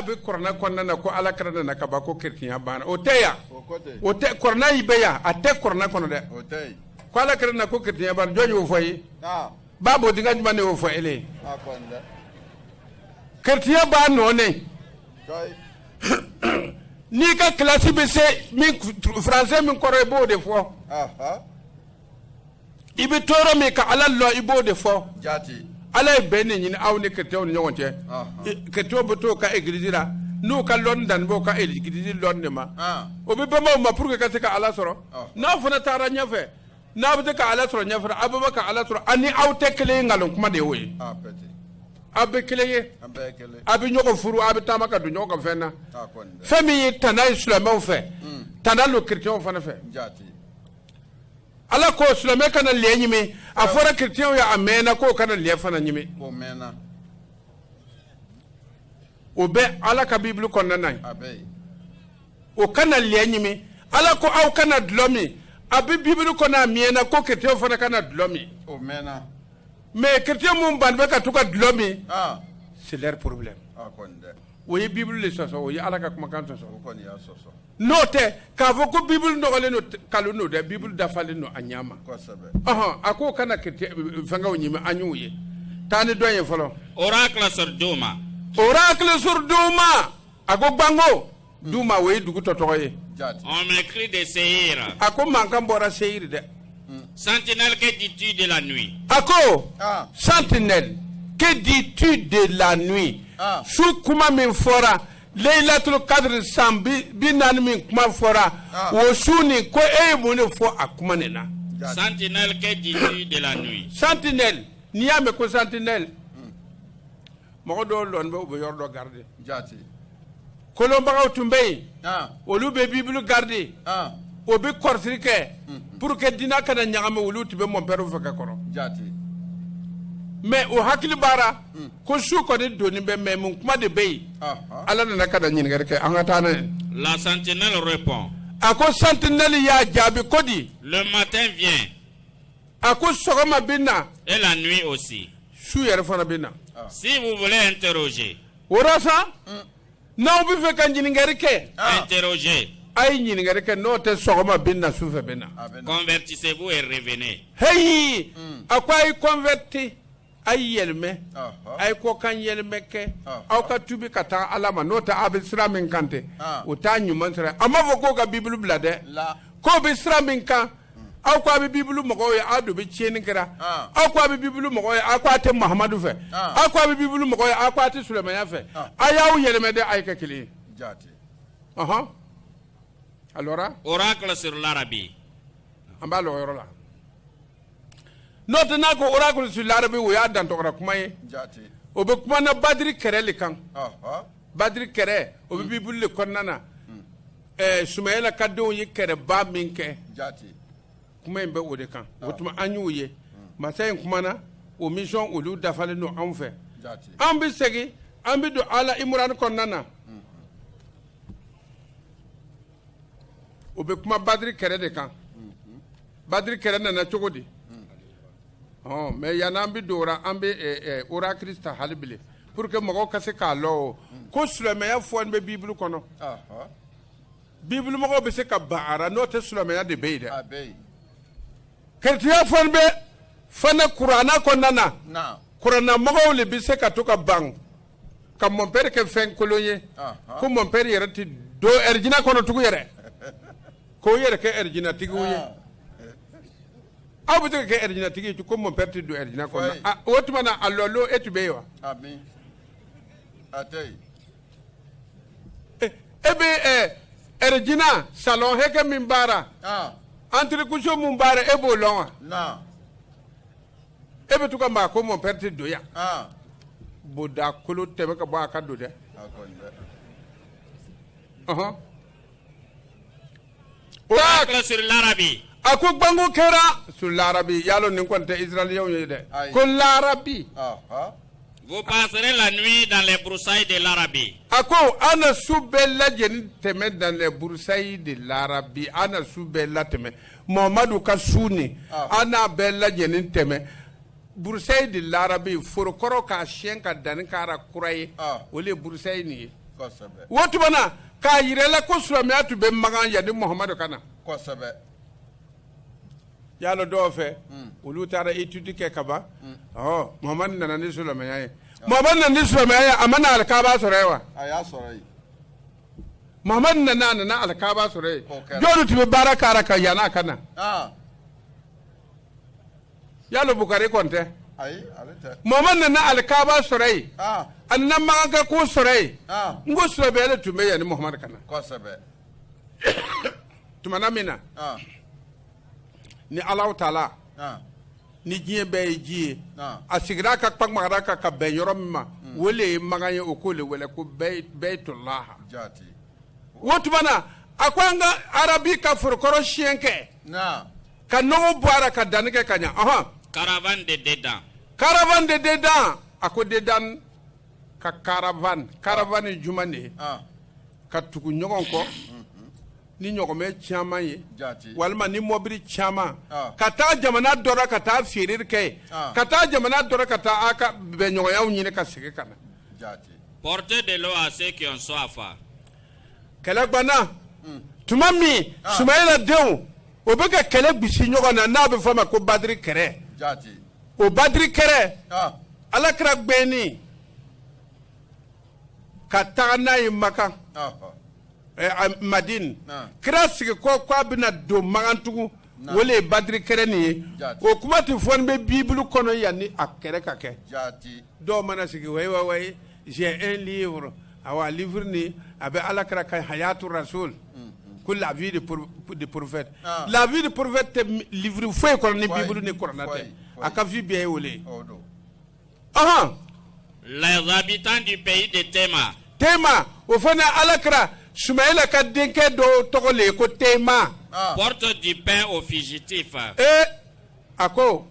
be korona konna na ko ala karana na kaba ko kirtiya bana o teya o te korona ibeya a te korona kono de o te ko ala karana ko kirtiya bana jojo o foyi babo dinga jmane o foyle kirtiya bana no ne ni ka classe be se min français min koro bo de fo ibe toro mi ka ala lo ibo de fo jati ala be ne nyini awne kirtiya no nyonte kirtiya bo to ka église la no ka London bo ka église London ma o be bama ma pour que ka se ka ala soro na fona tara nyafe na be ka ala soro nyafe ababa ka ala soro ani awte kele ngalon kuma de woyi abe keleye abe nyoko furu abe tamaka du nyoko fenna femi tana islamo fe tana lo chrétien fana fe ala ko islamo kana le nyimi afora chrétien ya amena ko kana le fana nyimi o mena o be ala ka bible konna nan o kana le nyimi ala ko aw kana dlomi abe bible konna miena ko chrétien fana kana dlomi o mena mais chrétien mon ban be ka tuka dlomi c'est leur problème oui bible le soso oui ala ka kuma kan soso note ka fo ko bible no gole no kaluno de bible da fale no anyama ako kana chrétien fanga wonyima anyuye tani doyen folo oracle sur Duma ako bango Duma we dugu totoye on m'écrit de Seir ako mankan bora Seir de sentinelle, que dis-tu de la nuit? Ako, sentinelle, que dis-tu de la nuit? Sou kuma min fora, Laylatul Qadr sambi binan min kuma fora, wo suni ko mune fo akuma nena. Sentinelle, que dis-tu de la nuit? Sentinelle, niame ko sentinelle. Mo do lon be yordo garder. Jati. Kolomba utumbe. Olu be bible garder. Obi korsirike pour que dina kana nyagame wuluti be mon père faka koro jati mais o hakili bara ko su ko de doni be me mun kuma de be ala na kada nyin garke angata na la sentinelle répond ako sentinelle ya jabi kodi le matin vient ako sogoma binna et la nuit aussi su yere fana binna si vous voulez interroger orasa na obi fe kan nyin garke interroger ay nyini ngare ke note sogoma binna sufe binna convertissez-vous et revenez hey akwai converti ay yelme ay ko kan yelme ke aw ka tubi kata alama note abisra min kante o ta nyuman sra amma ko ga bible blade ko bisra min kan aw ko abi bible mo ko ya adu be cheni kra aw ko abi bible mo ko ya akwate muhammadu fe aw ko abi bible mo ko ya akwate sulaiman ya fe ayaw yelme de ay ka kili jati allora oracle sur l'Arabie amba lo yorola note na ko oracle sur l'Arabie wo ya dan to kuma ye jati o be kuma na badri kerele kan badri kere o be bibulle konnana sumayela kaddo yi kere ba minke jati kuma en be o de kan wotuma anyu ye masayin kuma na o mission o lu dafale no anfe jati ambi segi ambi do ala imran konnana o be kuma badri kere de kan badri kere nana cogodi mais yana ambi dora ambi ora krista halibile pour que mogo kase ka lo ko sulamaya fon be bible kono bible mogo be se ka baara no te sulamaya de beide kertiya fon be fana qur'ana konana na qur'ana mogo le be se ka to ka bang ka mon père ke fen koloye ko mon père yerati do erjina kono tugu yere ko yere ke erjina tiguye abu ke erjina tigi ko mon père do erjina ko wotuma allolo etubewa amin atay ebe erjina salon heke mimbara entre kusho mumbara ebo longa na ebe tuka ma ko mon père do ya boda kolo tebe ka ba ka do de oracle sur l'Arabie ako bango kera sur l'Arabie yalo nin konte israélien yede ko l'Arabie vous passerez la nuit dans les broussailles de l'Arabie ako ana subella jen teme dans les broussailles de l'Arabie ana subella teme Muhammadu kasuni ana bella jen teme broussailles de l'Arabie for koro ka chien ka dan kara kuraye ole broussailles ni o tuma na k'a yirala ko silamɛya tun bɛ magan yanni muhamadu ka na yala dɔw fɛ olu taara étude kɛ ka ban muhamadu nana ni silamɛya ye muhamadu nana ni silamɛya ye a ma na alikaaba sɔrɔ ye wa a y'a sɔrɔ yen muhamadu nana alikaaba sɔrɔ ye jɔnni tun bɛ baara k'ara ka yan'a ka na yala bukari kɔni tɛ muhamadu nana alikaaba sɔrɔ yen a nana magankɛ ko sɔrɔ yen n ko silamɛya de tun bɛ yanni muhamadu ka na tumana min na ni Alahu Taala ni diɲɛ bɛɛ ye ji ye a sigira ka kpagmagara kan ka bɛn yɔrɔ min ma o le ye magan ye o k'o le wele ko Bayitullaha o tuma na a ko an ka arabi ka forokɔrɔ siɲɛ kɛ ka nɔgɔ bɔ a la ka danni kɛ ka ɲɛ caravane de Dedan a ko Dedan ka caravane juma de ye ka tugu ɲɔgɔn kɔ ni ɲɔgɔmɛ caman ye walima ni mɔbili caman ka taa jamana dɔ la ka taa feereli kɛ ka taa jamana dɔ la ka taa a ka bɛnɲɔgɔnyaw ɲini ka segin ka na porter de l'eau à ceux qui ont soif kɛlɛ gbanna tuma min Sumayila denw o bɛ ka kɛlɛ bisi ɲɔgɔn na n'a bɛ fɔ a ma ko Badiri kɛrɛ o Badiri kɛrɛ Alakira gbɛnni ka taga n'a ye Maka Madine kira sigi ko k'a bɛna don Magantugu o le ye Badiri kɛrɛ nin ye o kuma tɛ fɔ ni bɛ Bible kɔnɔ yanni a kɛrɛ ka kɛ dɔw mana sigi wayi j'ai un livre awa livre ni a bɛ Alakira ka Hayatu Rasul ko la vie de prophète la vie de prophète tɛ livre foyi kɔnɔ ni Bible ni Kuranɛ tɛ a ka vie bɛɛ ye o le ye les habitants du pays de Tema o fana Alakira Sumayila ka denkɛ dɔ tɔgɔ le ye ko Tema porte du pain aux fugitifs a ko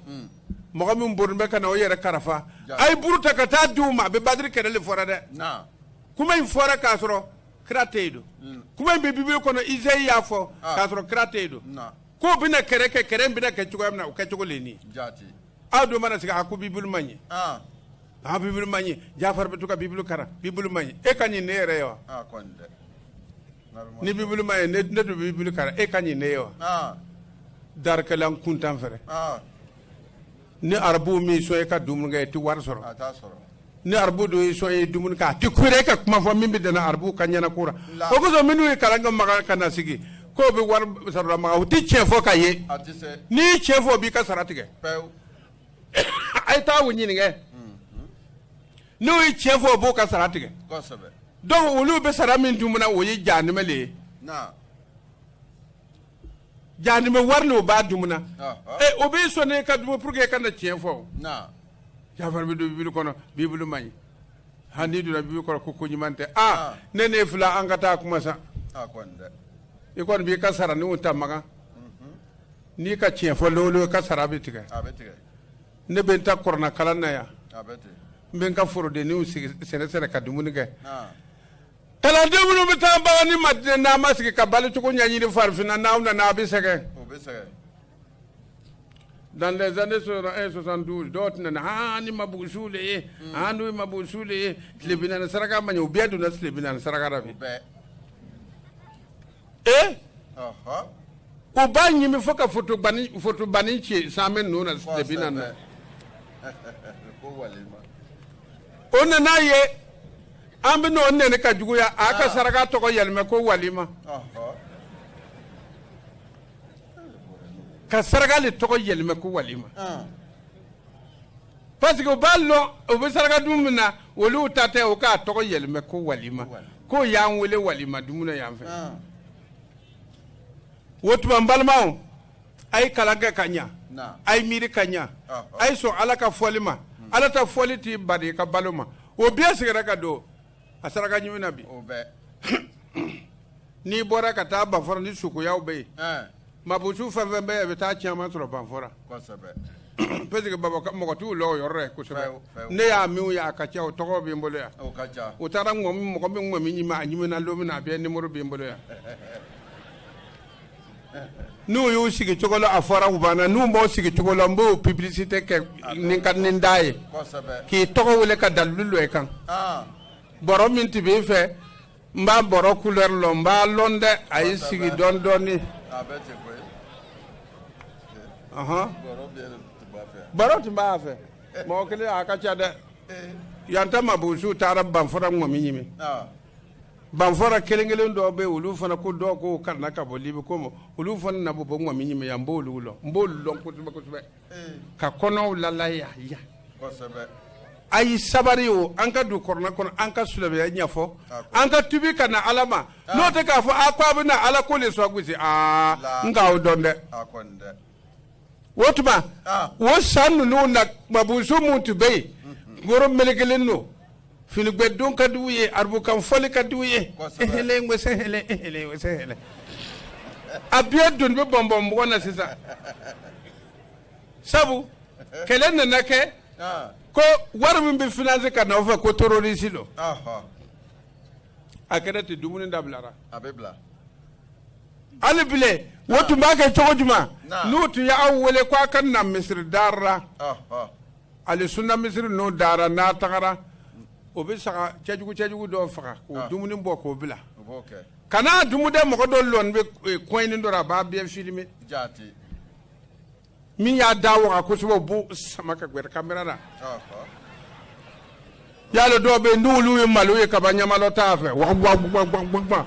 mɔgɔ min borin bɛ ka na o yɛrɛ karafa a ye buru ta ka taa di u ma a bɛ Badiri kɛlɛ le fɔra dɛ kuma in fɔra k'a sɔrɔ kira tɛ yen don kuma in bɛ Bibili kɔnɔ Isayi y'a fɔ k'a sɔrɔ kira tɛ yen don k'o bɛna kɛlɛ kɛ kɛlɛ in bɛna kɛ cogoya min na o kɛcogo le ni aw don mana sigi a ko Bibili man ɲi Bibili man ɲi Jafari bɛ to ka Bibili karan Bibili man ɲi e ka ɲi ne yɛrɛ ye wa ni Bibili man ɲi ne do Bibili karan e ka ɲi ne ye wa darikɛla kuntan fɛrɛ ni arabu min sɔn e ka dumuni kɛ e tɛ wari sɔrɔ ni arabu dɔ ye sɔn e ye dumuni kɛ a tɛ kule e ka kuma fɔ min bɛ dana arabu ka ɲɛna ko la o kosɔn minnu ye kalan kɛ Makan ka na sigi k'o bɛ wari sɔrɔ Makan o tɛ tiɲɛ fɔ ka ye n'i ye tiɲɛ fɔ o b'i ka sara tigɛ a ye taa o ɲininka n'o ye tiɲɛ fɔ o b'o ka sara tigɛ donc olu bɛ sara min dun na o ye jahanɛmɛ le ye jahanɛmɛ wari le o b'a dun na o b'i sɔn ne ka dun pour que e ka na tiɲɛ fɔ Jafari bɛ don Bibili kɔnɔ Bibili man ɲi n'i donna Bibili kɔnɔ ko ɲuman tɛ ne n'e fila an ka taa kuma sa i kɔni b'i ka sara n'o ta Makan n'i ka tiɲɛ fɔ lolo ka sara bɛ tigɛ ne bɛ n ta kɔrɔna kalan na yan n bɛ n ka forodenninw sigi sɛnɛ ka dumuni kɛ kalandenw minnu bɛ taa bagan ni Madina n'an ma sigi ka balo cogo ɲɛɲini farafinna n'aw nana a bɛ sɛgɛn dans les années 72 dɔw tɛna na ni mabugusiw le ye n'u ye mabugusiw le ye tile bi naani saraka ma ɲɛ u bɛɛ donna tile bi naani saraka la bi u b'a ɲimi fo ka fotobani ci sanfɛ ninnu na tile bi naani na o nana ye an bɛ n'o nɛni ka juguya a ka saraka tɔgɔ yɛlɛmɛ ko walima ka saraka le tɔgɔ yɛlɛmɛ ko walima parce que u b'a lɔn u bɛ saraka dun min na olu ta tɛ o k'a tɔgɔ yɛlɛmɛ ko walima k'o y'an wele walima dumuni yan fɛ o tuma n balimaw a ye kalan kɛ ka ɲa a ye miiri ka ɲa a ye sɔn Ala ka fɔli ma Ala ta fɔli t'i bari i ka balo ma o bɛɛ sigira ka don a saraka ɲimi na bi n'i bɔra ka taa Banfora ni sukoyaw bɛ yen mabusu fɛn fɛn bɛ yen a bɛ taa caman sɔrɔ Banfora parce que mɔgɔ t'u la o yɔrɔ la kosɛbɛ ne y'a min ye a ka ca o tɔgɔ bɛ n bolo yan o taara mɔgɔ min ŋɔmi ɲimi a ɲimina don min na a bɛɛ numéro bɛ n bolo yan n'u y'u sigi cogo la a fɔra u banna n'u m'o sigi cogo la n b'o publicité kɛ ni da ye k'i tɔgɔ wele ka dalilu lɔ i kan bɔrɔ min tɛ b'i fɛ mba boro couleur lo mba londe ay sigi don doni abete ko boro bien to ba fe baro timba fe mo kele aka chade yanta mabusu tara ban fora mo minyimi ban fora kelengelen do be ulu fana ko do ko karna ka bolibi ko mo ulu fana na bo mo minyimi ya mbolu lo mbolu lo ko tube ka kono lalaya ya ko sebe ay sabari o anka du korna kono anka sulabe ya nyafo anka tubi kana alama no te ka fo akwa bina ala ko le so gusi nga o donde akonde wotuma wo sanu no na mabusu muntu be goro melegelen no fili gbeddon kaduye arbu kan foli kaduye hele ngwese hele wese hele abia dun be bombom wona sisa sabu kelen na nake ko warmin be finance kana ofa ko terroriste lo akadati dumuni dablara abebla ali bile wotu mbake chogojuma nutu ya awwele kwa kan na misri darra ali sunna misri no dara na tagara obe saka chajugu do faka ko dumuni mboko bila kana dumude mo ko do lon be koyni ndora ba be filmi jati min ya dawo ko so bu sama ka gwer camera na yalo do be ndulu malu e kabanya malo tafe wa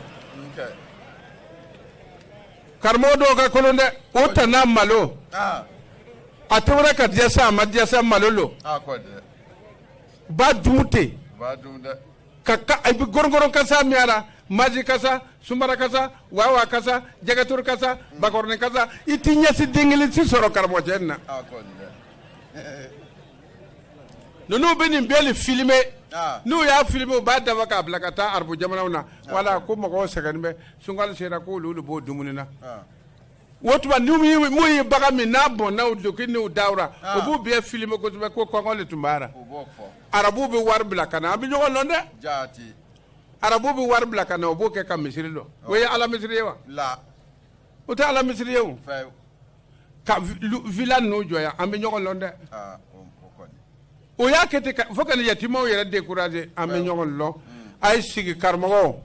karmo do ka kolonde otana malo atawra ka diasa madiasa malolo ba dumute kaka ay bi gorgoro kasa miara maji kasa sumara kasa wawa kasa jagatur kasa bagorne kasa itinya si dingili si soro karmo jenna nunu beni beli filme nu ya filme ba da waka blakata arbu jamanauna wala ko mako seganbe sungal sera ko lulu bo dumunina wotuma numi muyi baga mi na bon na udukini udawra obu be filme ko tuma ko ngole tumbara arabu be war blakana abi jogo londe jati arabu be war blakana obu ke kam misrilo we ala misriwa la uta ala misriyo ka villa no joya ambe jogo londe o ya kete foka ni yatima o yere décourager ambe jogo lo ay sigi karmo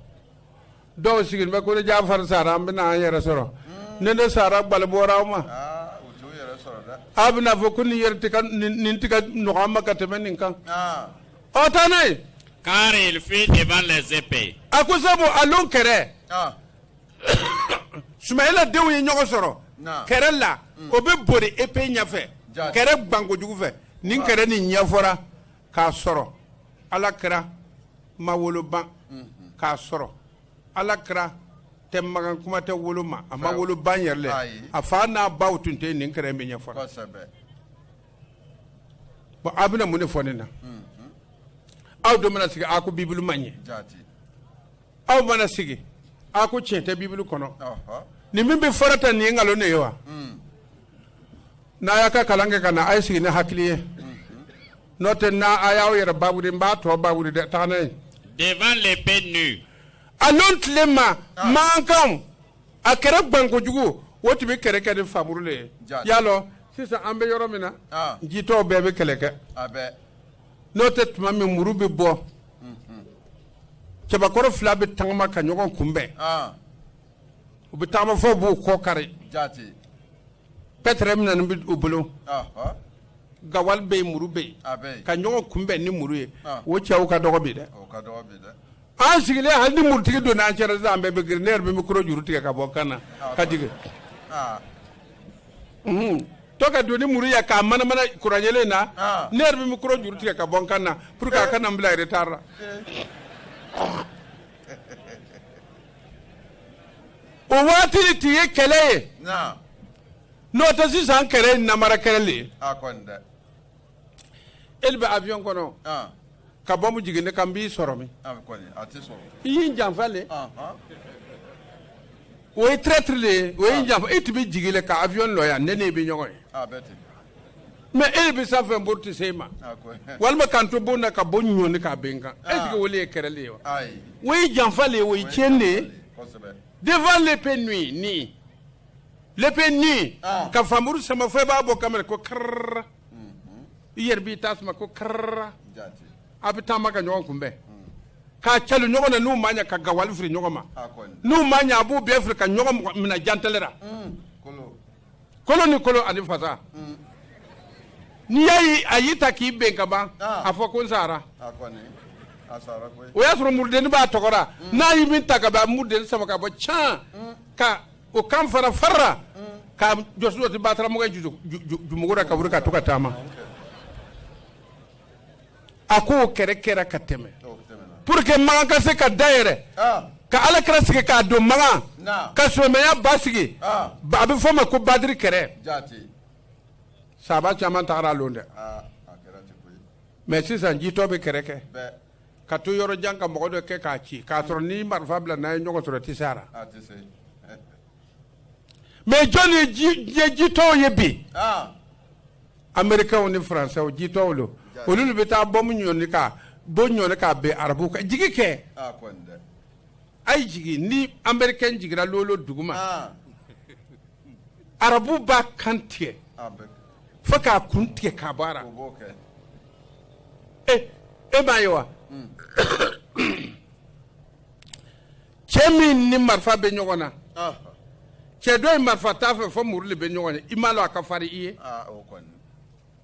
do sigi be ko Jafar Sara ambe na yere soro nende Sara bal borawma utu yere soro da abna fokuni yerte kan nintika no amma katemen kan otane car il fit devant les épées akusabo alon kere Sumaila dewu ye nyogo soro kere la obe bori épée nyafe kere bango jugu fe nin kere ni nyafora ka soro alakra mawolo ban ka soro alakra te magan kuma te woluma ama wolo ban yerle afa na bawtunte nin kere me nyafora bo abuna mune fonina aw do mana sigi ako bibulu manye aw mana sigi ako chente bibulu kono ni mimbe farata ni ngalo ne yowa na yaka kalange kana ay sigi ne hakliye note na ayaw yere babudi mba to babudi de tane devant l'épée nue alont lema mankam akere banko jugu woti be kere kede famurule yalo sisa ambe yoro mina jito bebe keleke abe note tuma mi murubi bo keba koro fla be tangma ka nyogon kumbe ubi tama fo bu ko kare jati petre mina nbi ubulo gawal be murube ka nyogon kumbe ni muruye wo chaw ka dogo bi de an sigile handi murtigi do na cere zambe be griner be mikro juruti ka bokana ka dige to ka do ni muriya ka mana kuranyele na ner be mikro juruti ka bonkana pour ka kana mbla retard o wati ti kele no to si san kere na mara kele akonde elbe avion kono ka bomu jigine kam bi soromi akoni atiso yin janfale o traître le o yin janfa itibi jigile ka avion lo ya nene bi nyoy abeti mais elbe sa fe mborti sema walma kanto bona ka bonyo ni ka benga est-ce que wole kerele wa oui janfale o chende devant l'épée nuit ni l'épée nuit ka famuru sama fe babo kamera ko kr yer bi tasma ko kr abitama ka nyon kumbe ka chalu ɲɔgɔn na n'u ma ɲa ka gawali firi ɲɔgɔn ma n'u ma ɲa a b'u bɛɛ firi ka ɲɔgɔn minɛ jantelera kolo ni kolo ani fasa n'i y'a ye a y'i ta k'i bɛn ka ban a fɔ ko n sara o y'a sɔrɔ murudeni b'a tɔgɔra n'a y'i min ta ka ban murudeni sama ka bɔ can ka o kan fara farra ka jɔsi dɔ ti bataramɔgɔ jumugo la ka wuli ka to ka taama a ko o kɛrɛ kɛra ka tɛmɛ pour que magan ka se ka da yɛrɛ ka alakira sigi k'a don magan ka silamɛya ba sigi a bɛ fɔ ma ko badiri kɛrɛ saaba caman tagara lon dɛ mais sisan jitɔ bɛ kɛrɛ kɛ ka to yɔrɔ jan ka mɔgɔ dɔ kɛ k'a ci k'a sɔrɔ ni marifa bila n'a ye ɲɔgɔn sɔrɔ tɛ se a la mais jɔn ye jitɔw ye bi américains ni français jitɔw lo olu bɛ taa bɔmu ɲɔni ka bɔ ɲɔni k'a bɛn arabu kan jigi kɛ a ye jigi ni américain jigira lolo duguma arabu b'a kan tigɛ fo k'a kun tigɛ k'a bɔ a la e m'a ye wa cɛ min ni marifa bɛ ɲɔgɔn na cɛ dɔ ye marifa t'a fɛ fo muru de bɛ ɲɔgɔn ye i m'a lɔ a ka farin i ye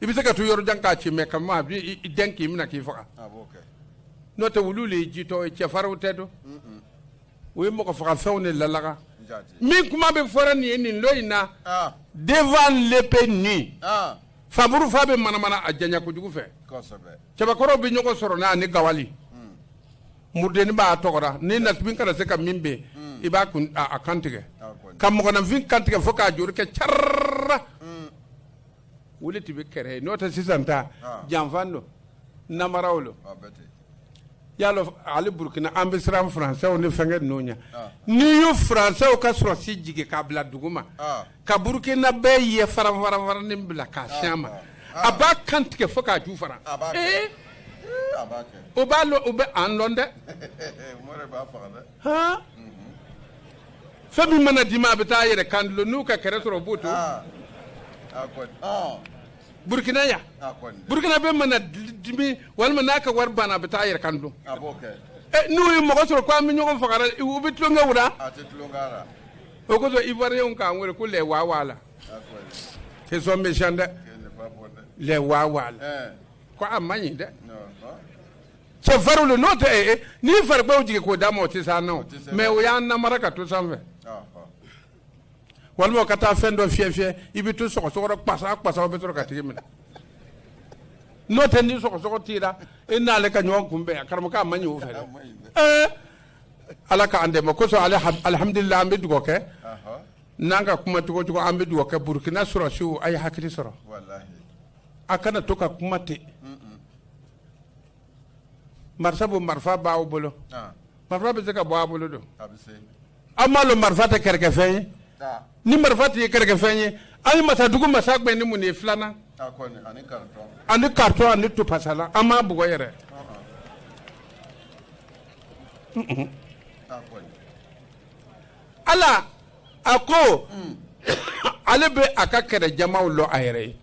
i bɛ se ka to yɔrɔ jan k'a ci mɛ kama a bɛ i den k'i minɛ k'i faga n'o tɛ wulu de ye jitɔ ye cɛfarinw tɛ don o ye mɔgɔ faga fɛnw de lalaga min kuma bɛ fɔra nin ye nin lo in na devant l'épée nue famuru fa bɛ manamana a janya kojugu fɛ cɛbakɔrɔw bɛ ɲɔgɔn sɔrɔ n'a ni gawali murudeni b'a tɔgɔra ni nasibin kana se ka min bɛ i b'a kun a kan tigɛ ka mɔgɔninfin kan tigɛ fo k'a jori kɛ carrra wuli ti bɛ kɛrɛ n'o tɛ sisan ta janfan don namaraw lo y'a lɔ ale burukina an bɛ siran faransɛw ni fɛnkɛ ninnu ɲɛ n'i y'u faransɛw ka sɔrɔsi jigin k'a bila dugu ma ka burukina bɛɛ ye faran bila k'a siyɛn ma a b'a kan tigɛ fo k'a ju fara o b'a lɔ o bɛ an lɔn dɛ fɛn min mana d'i ma a bɛ taa a yɛrɛ kan dulon n'u ka kɛrɛ sɔrɔ o b'o to burukina ya burukina bɛ mana dimi walima n'a ka wari banna a bɛ taa a yɛrɛ kan dulon n'u ye mɔgɔ sɔrɔ ko an bɛ ɲɔgɔn faga u bɛ tulonkɛ o la o kosɔn ivoiriyɛnw k'an wele ko les waawala c'est son méchant dɛ les waawala ko a man ɲi dɛ cɛfarinw lo n'o tɛ n'i farikolo jigin k'o d'a ma o tɛ s'an na o mais o y'an namara ka to sanfɛ walima ka taa fɛn dɔ fiyɛ i bɛ to sɔgɔsɔgɔ kpasa o bɛ sɔrɔ ka tigi minɛ n'o tɛ ni sɔgɔsɔgɔ tira e n'ale ka ɲɔgɔn kunbɛn a karamɔgɔ a man ɲi o fɛ dɛ ala k'an dɛmɛ kosɔn alihamudulila an bɛ dugawu kɛ n'an ka kuma cogo an bɛ dugawu kɛ burukina sɔrɔsiw a ye hakili sɔrɔ a kana to ka kuma ten marisabu marifa b'aw bolo marifa bɛ se ka bɔ a bolo don aw m'a lɔ marifa tɛ kɛrɛkɛfɛn ye ni marifa tɛ ye kɛrɛkɛfɛn ye an ye masadugu masa gbɛn ni mun de ye filanan ani karitɔn ani topasala an m'a bugɔ yɛrɛ ala a ko ale bɛ a ka kɛlɛ jamaw lɔ a yɛrɛ ye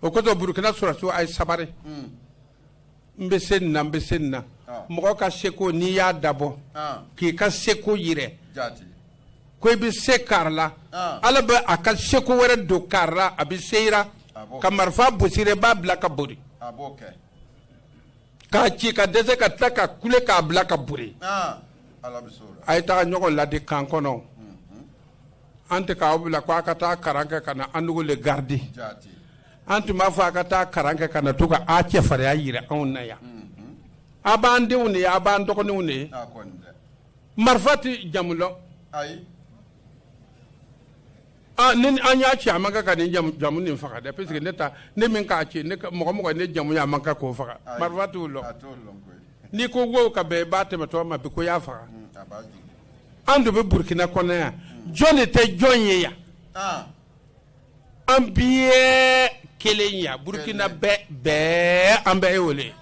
o kosɔn burukina sɔrɔsiw a ye sabari n bɛ se nin na mɔgɔ ka seko n'i y'a dabɔ k'i ka seko yirɛ ko i bɛ se kari la ala bɛ a ka seko wɛrɛ don kari la a bɛ se yira ka marifa gosi i b'a bila ka bori k'a ci ka dɛsɛ ka tila ka kule k'a bila ka bori a ye taga ɲɔgɔn ladi kan kɔnɔ an tɛ k'aw bila ko a ka taa karan kɛ ka na an nugu le garidi an tun b'a fɔ a ka taa karan kɛ ka na to ka a cɛfarinya yira anw na yan a b'an denw de ye a b'an dɔgɔninw de ye marifa tɛ jamu lɔ ni an y'a ci a man kan ka nin jamu nin faga dɛ parce que ne min k'a ci mɔgɔ ne jamu ye a man kan k'o faga marifa t'o lɔ n'i ko wo ka bɛn i b'a tɛmɛtɔ ma bi ko y'a faga an dun bɛ burukina kɔnɔ yan jɔn de tɛ jɔn ye yan an bɛɛ kelen yan burukina bɛɛ an bɛɛ ye wele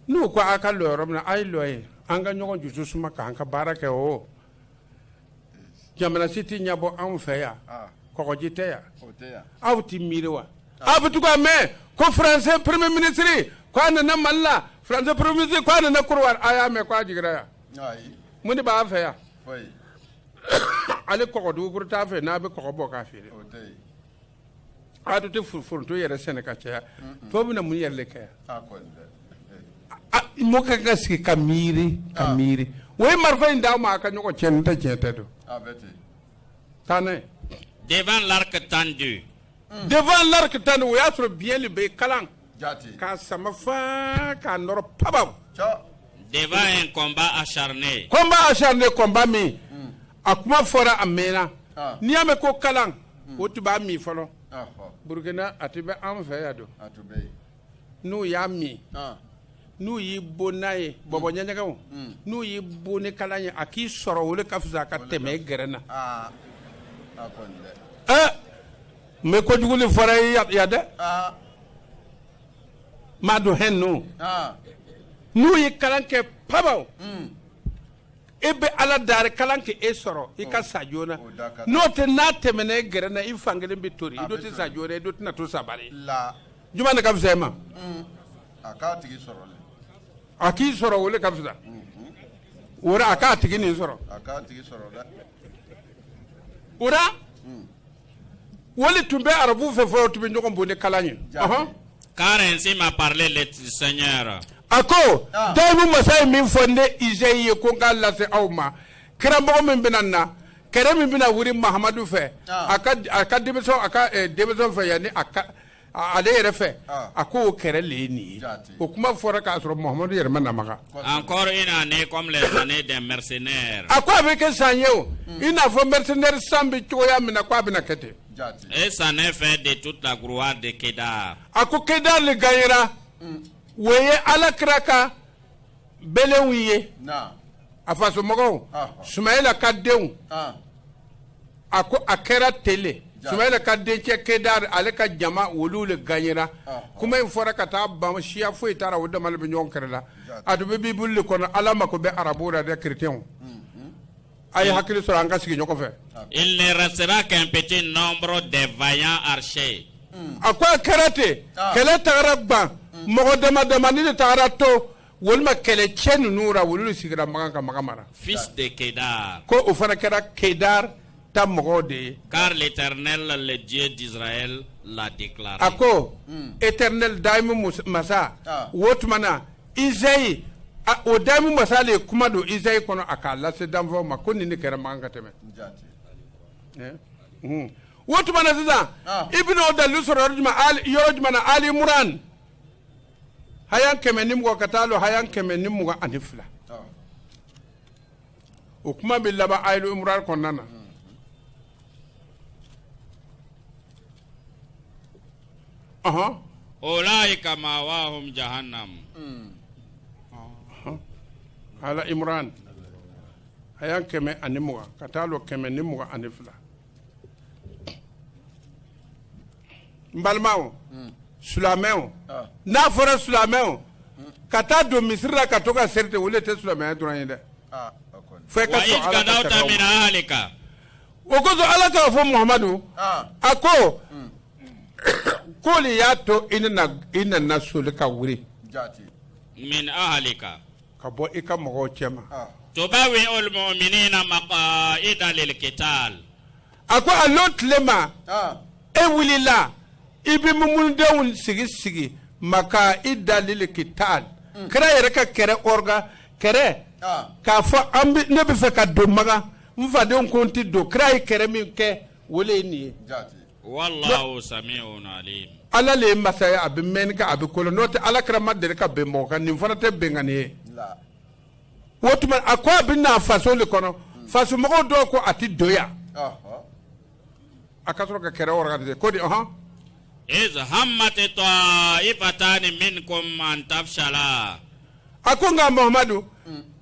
n'u ko a ka lɔ yɔrɔ min na a ye lɔ ye an ka ɲɔgɔn dusu suma k'an ka baara kɛ o jamana si tɛ ɲɛbɔ anw fɛ yan kɔgɔji tɛ yan aw tɛ miiri wa abutuga me ko français premier ministre ko na malla français premier ministre ko na kurwar aya me ko jigira ya Ayi. muni ba fa ya Foi. ale ko do kurta fe na be ko bo ka fe O dei. adu te furfurto yere seneka cha to bina mun yerle ka A kwende. mo ka gaski kamiri way marfa inda ma ka nyoko chenta cheta do A beti. tane Devant l'arc tendu, devant l'arc tane wo yasro bien le be kalan Jati. ka sama fa ka noro pabam Cha. devant un combat acharné, combat mi akuma fora amena ni ame ko kalan o tuba mi folo Ah. burkina atibe am fe ya do Atubei. nu ya mi Ah. n'u y'i bon n'a ye bɔbɔ ɲɛɲɛgɛnw n'u y'i bon ni kalan ye a k'i sɔrɔ o le ka fisa ka tɛmɛ i gɛrɛ na Ah. A kwende. mɛ kojugu le fɔra ye ya dɛ Ah. maa don hɛn nu Ah. n'u ye kalan kɛ pabaw e bɛ ala daari kalan kɛ e sɔrɔ i ka sa joona n'o tɛ n'a tɛmɛna i gɛrɛ na i fankelen bɛ tori i do tɛ sa joona i do tɛna to sabari La. juma de ka fisa e ma A k'a tigi sɔrɔ le. a k'i sɔrɔ o le ka fisa o la a k'a tigi nin sɔrɔ A k'a tigi sɔrɔ dɛ. o la wali tun bɛ arabu fɛ fɔlɔ tun bɛ ɲɔgɔn bon ni kalan ye car ainsi m'a parlé le Seigneur. a ko dayimu masa ye min fɔ ne Isayi ye ko n k'a lase aw ma kiramɔgɔ min bɛna na kɛrɛ min bɛna wuri Mahamadu fɛ a ka denmisɛnw fɛ yanni ale yɛrɛ fɛ a ko o kɛrɛ le ye nin ye o kuma fɔra k'a sɔrɔ Mahamadu yɛrɛ ma namaga Encore une année comme les années des mercenaires. a ko a bɛ kɛ san ye o i n'a fɔ mercenaire san bɛ cogoya min na ko a bɛna kɛ ten Jati. Et ça n'est fait de toute la gloire de Kedar. a ko Kedar le ganyera o ye Alakira ka belenw ye Na. a fasomɔgɔw Sumayila ka denw Ah. a ko a kɛra tele Sumayila ka dencɛ Kedar ale ka jama olu le ganyera kuma in fɔra ka taa ban siya foyi taara o dama le bɛ ɲɔgɔn kɛrɛ la a tun bɛ Bibuli le kɔnɔ Ala mako bɛ arabu la dɛ chrétiens a ye hakili sɔrɔ an ka sigi ɲɔgɔn fɛ Il ne restera qu'un petit nombre de vaillants archers. a ko a kɛra ten kɛlɛ tagara ban mɔgɔ dama dama ni de tagara to walima kɛlɛcɛ ninnu ra olu de sigira magan ka magan mara Fils de Kedar. ko o fana kɛra Kedar ta mɔgɔw de ye Car l'Éternel, le Dieu d'Israël, l'a déclaré. a ko éternel dayimu masa o tuma na Isayi o dayimu masa le kuma don Isayi kɔnɔ a k'a lase danfɛnw ma ko nin de kɛra magan ka tɛmɛ Jati. o tuma na sisan i bɛna o dalilu sɔrɔ yɔrɔ jumɛn na Ali Imran hayan 120 ka taa lɔ hayan 122 o kuma bɛ laban Ali Imran kɔnɔna na Ulaika ma'wahum jahannam. ala Imran hayan 120 ka taa lɔ 122 n balimaw silamɛw n'a fɔra silamɛw ka taa don misiri la ka to ka seri ten o le tɛ silamɛya dɔrɔn ye dɛ Ah. A kwende. fo i ka وإذ sɔn Ala ka غدوت sariyaw من ma أهلك o kosɔn Ala k'a fɔ Muhamadu a ko k'olu y'a to i nana soli ka wuli Jati. من أهلك ka bɔ i ka mɔgɔw cɛ ma تبوئ المؤمنين مقاعد للقتال. a ko a n'o tile ma Ah. e wulila i bɛ mumudenw sigi maka i dalili kital kɛra yɛrɛ ka kɛrɛ orga kɛrɛ k'a fɔ ne bɛ fɛ ka don maga n fadenw ko n tɛ don kɛra ye kɛrɛ min kɛ o le ye nin ye Jati. والله سميع عليم. Ala le ye masa ye a bɛ mɛnni kɛ a bɛ kolon n'o tɛ Ala kɛra ma deli ka bɛn mɔgɔ kan nin fana tɛ bɛnkan ni ye La. o tuma a ko a bɛ na faso le kɔnɔ faso mɔgɔw dɔw ko a tɛ don yan Ah. a ka sɔrɔ ka kɛrɛ organiser ko de إذ همت طائفتان منكم أن تفشلا. a ko nka Muhamadu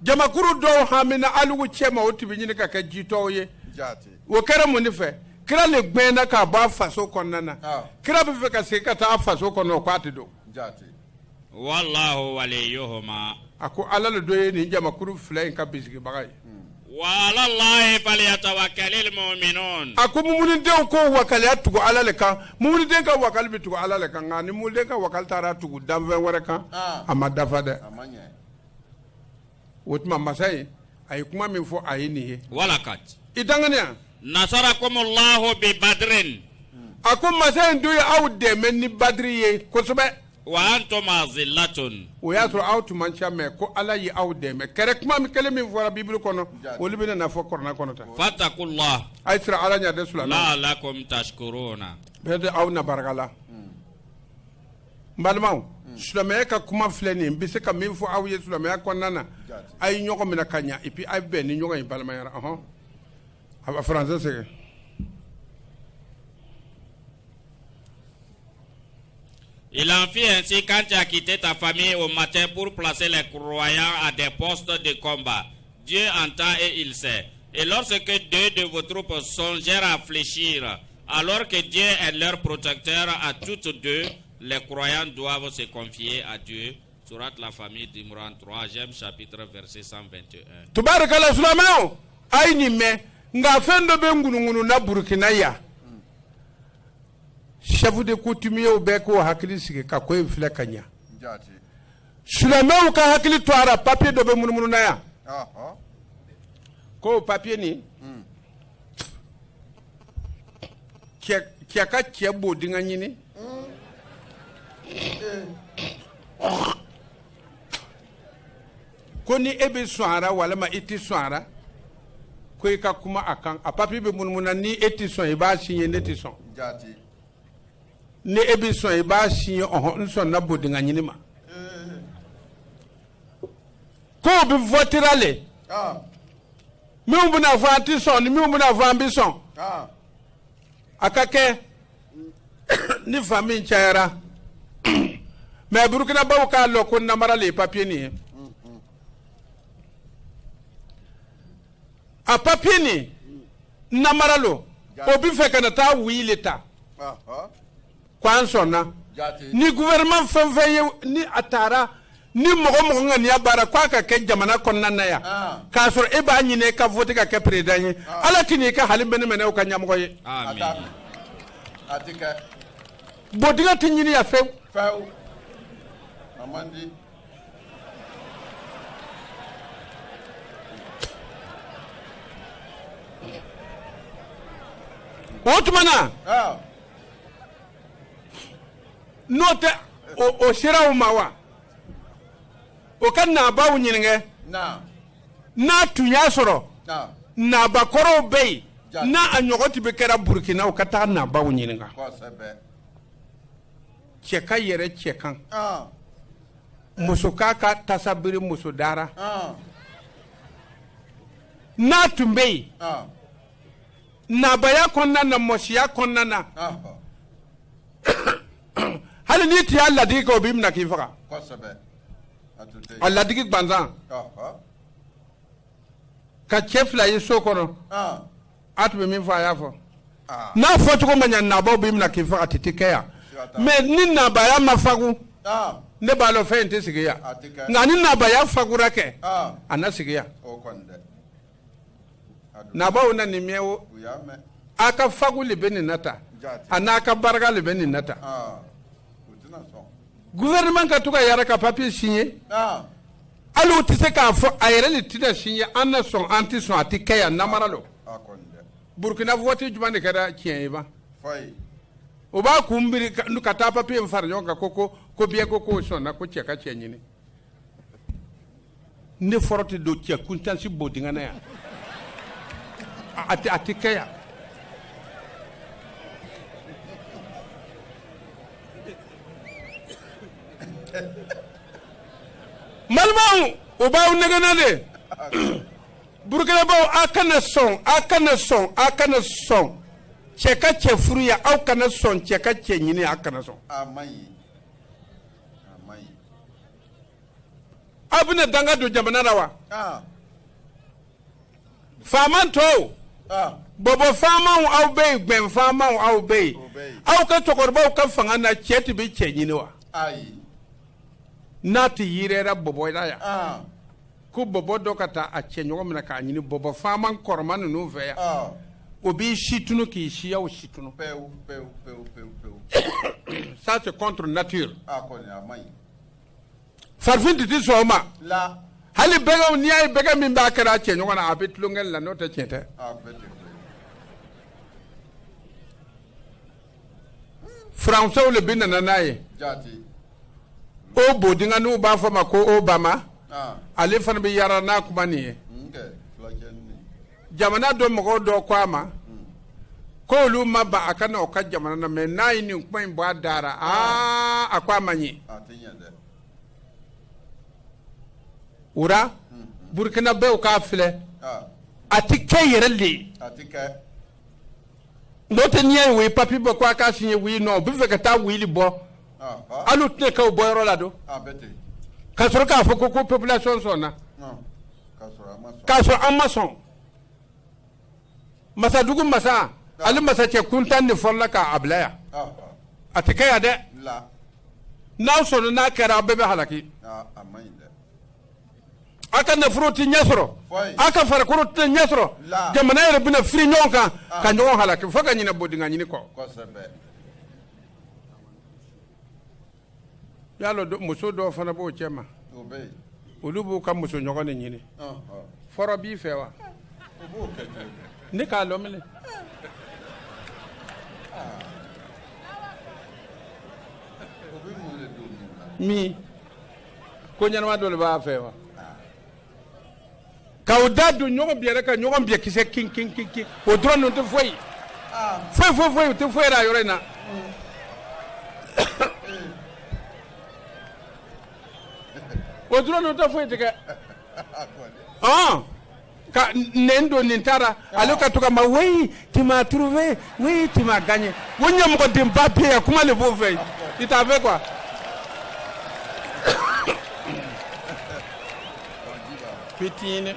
jamakuru dɔw hamina alugu cɛ ma o tun bɛ ɲini ka kɛ jitɔw ye Jati. o kɛra mun de fɛ kira le gbɛnna k'a bɔ a faso kɔnɔna na kira bɛ fɛ ka segin ka taa a faso kɔnɔ o k'a tɛ don Jati. والله وليهما. a ko Ala le dɔ ye nin jamakuru fila in ka bisigibaga ye وعلى الله فليتوكل المؤمنون. Aku mumuliden ko wakaliya tugu ala le kan. Mumuliden ka wakali bi tugu ala le kan. Nga ni mumuliden ka wakali tara tugu danfɛn wɛrɛ kan. A ma dafa dɛ. A ma ɲɛ. O tuma masa ye a ye kuma min fɔ a ye nin ye. Walakat. I danganiya. Nasarakumullahu bi badrin. A ko masa in dun ye aw dɛmɛ ni badiri ye kosɛbɛ. Wa antum azillatun. O y'a sɔrɔ aw tun man ca mɛ ko ala ye aw dɛmɛ. Kɛrɛ kuma min kelen min fɔra Bibili kɔnɔ olu bɛ na fɔ kɔrɔna kɔnɔ ta. Fattakullah. A ye sira ala ɲɛ de sulamɛ. La'allakum tashkuruna. Bɛɛ de aw na barika la. N balimaw silamɛya ka kuma filɛ nin n bɛ se ka min fɔ aw ye silamɛya kɔnɔna na a ye ɲɔgɔn minɛ ka ɲa et puis a ye bɛn ni ɲɔgɔn ye balimayara ɔhɔn a bɛ français sɛgɛn. Il en fit ainsi quand tu as quitté ta famille au matin pour placer les croyants à des postes de combat. Dieu entend et il sait. Et lorsque deux de vos troupes songèrent à fléchir, alors que Dieu est leur protecteur à toutes deux, les croyants doivent se confier à Dieu. Surat la famille d'Imran 3e chapitre verset 121. Tubarakala silamɛw a ye nin mɛn nka fɛn dɔ bɛ ŋunuŋunu na Burukina yan. Chef de coutumiers bɛɛ k'o hakili sigi ka ko in filɛ ka ɲa. Silamɛw ka hakili to a la papier dɔ bɛ munumunu na yan. Ko papier nin cɛ ka cɛ b'o dinga ɲini. Ko ni e bɛ sɔn a la walima i tɛ sɔn a la ko i ka kuma a kan a papier bɛ munumunu na ni e tɛ sɔn i b'a signé ne tɛ sɔn. Ni e bɛ sɔn i b'a signé ɔhɔn n sɔnna b'o dinga ɲini ma. Ko o bɛ voter le. Minnu bɛna fɔ an tɛ sɔn ni minnu bɛna fɔ an bɛ sɔn. A ka kɛ ni fa min cayara mais Burukinabaw k'a lɔn ko namara le ye papier nin ye. A papier nin namara lo o bɛ fɛ ka na taa wuyi le ta. Ko an sɔnna ni gouvernement fɛn fɛn ye ni a taara ni mɔgɔ mɔgɔ ŋaniya baara k'a ka kɛ jamana kɔnɔna na yan k'a sɔrɔ e b'a ɲini ka voter ka kɛ président ye ala k'i n'i ka hali mɛnɛ o ka ɲɛmɔgɔ ye. Bodiga tɛ ɲini yan fewu. O tuma na n'o tɛ o sera o ma wa o ka naabaw ɲininka n'a tun y'a sɔrɔ naabakɔrɔw bɛ yen n'a a ɲɔgɔn tɛ bɛ kɛra Burukina o ka taa naabaw ɲininka cɛ ka yɛrɛ cɛ kan muso k'a ka tasa biri muso dara n'a tun bɛ yen naabaya kɔnɔna na mɔsiya kɔnɔna na hali n'i tɛ y'a ladigi kɛ o b'i minɛ k'i faga a ladigi gansan ka cɛ fila ye so kɔnɔ a tun bɛ min fɔ a y'a fɔ n'a fɔcogo ma ɲɛ naabaw b'i minɛ k'i faga a tɛ kɛ yan mais ni naabaya ma fagu ne b'a dɔn fɛn in tɛ sigi yan nka ni naabaya fagura kɛ a na sigi yan naabaw na nin mɛn o a ka fagu le bɛ nin na ta a n'a ka barika le bɛ nin na ta. Gouvernement ka to ka yara ka papier signé hali o tɛ se k'a fɔ a yɛrɛ le tɛna signé an na sɔn an tɛ sɔn a tɛ kɛ yan namara lo. Burukina vote jumɛn de kɛra tiɲɛ ye ba o b'a kun biri ka taa papier in fara ɲɔgɔn kan ko biɲɛ ko k'o sɔnna ko cɛ ka cɛ ɲini ne fɔra tɛ don cɛ kuntansi b'o dingɛ na yan a tɛ kɛ yan. Malibaw o b'aw nɛgɛnna de Burukinabaw a kana sɔn cɛ ka cɛ furu ya aw kana sɔn cɛ ka cɛ ɲini a kana sɔn aw bɛna danga don jamana na wa faama tɔw bɔbɔ faamaw aw bɛ yen gbɛn faamaw aw bɛ yen aw ka cɛkɔrɔbaw ka fanga na cɛ tɛ bɛ cɛ ɲini wa n'a tɛ yirɛra bɔbɔ la yan ko bɔbɔ dɔ ka taa a cɛ ɲɔgɔn minɛ k'a ɲini bɔbɔ faama kɔrɔma ninnu fɛ yan o b'i si tunu k'i siyaw si tunu pewu. ça c'est contre nature kɔni a man ɲi. farifin tɛ ti sɔn o ma la hali bɛgɛw n'i y'a ye bɛgɛ min b'a kɛra a cɛ ɲɔgɔn na a bɛ tulonkɛ la n'o tɛ tiɲɛ tɛ bɛɛ tɛ faransɛw le bɛ nana n'a ye jaati. o bodiŋaniw b'a fɔ ma ko Obama ale fana bɛ yaara n'a kuma nin ye jamana dɔ mɔgɔw dɔ ko a ma ko olu ma ban a ka na o ka jamana na mais n'a ye nin kuma in bɔ a dara a ko a ma ɲɛ ura Burkina bɛɛ k'a filɛ a tɛ kɛ yɛrɛ de ye n'o tɛ n'i y'a ye o ye papier bɔ ko a k'a signé oui non o bɛ fɛ ka taa wili bɔ hali u tɛna kɛ o bɔyɔrɔ la don k'a sɔrɔ k'a fɔ ko population sɔnna k'a sɔrɔ an ma sɔn masadugu masa ale masacɛ kuntan de fɔlɔla k'a bila yan a tɛ kɛ yan dɛ n'aw sɔnna n'a kɛra aw bɛɛ bɛ halaki a ka nafolo tɛ ɲɛ sɔrɔ a ka farikolo tɛ ɲɛ sɔrɔ jamana yɛrɛ bɛna firi ɲɔgɔn kan ka ɲɔgɔn halaki fo ka ɲinɛ bodiŋa ɲini kɔ y'a lɔ muso dɔw fana b'o cɛ ma olu b'u ka muso ɲɔgɔn de ɲini fɔlɔ b'i fɛ wa ne k'a lɔn minɛ min ko ɲɛnama dɔ de b'a fɛ wa k'aw da don ɲɔgɔn bɛrɛ ka ɲɔgɔn bɛn kisɛ kin o dɔrɔn ninnu tɛ foyi foyi o tɛ foyi la yɔrɔ in na o dɔrɔn ninnu tɛ foyi tigɛ ka nen don nin taara ale ka to ka ma oui tu m'as trouvé oui tu m'as gagné o ɲɛmɔgɔden ba bɛ yan kuma de b'o fɛ i t'a fɛ quoi fitinin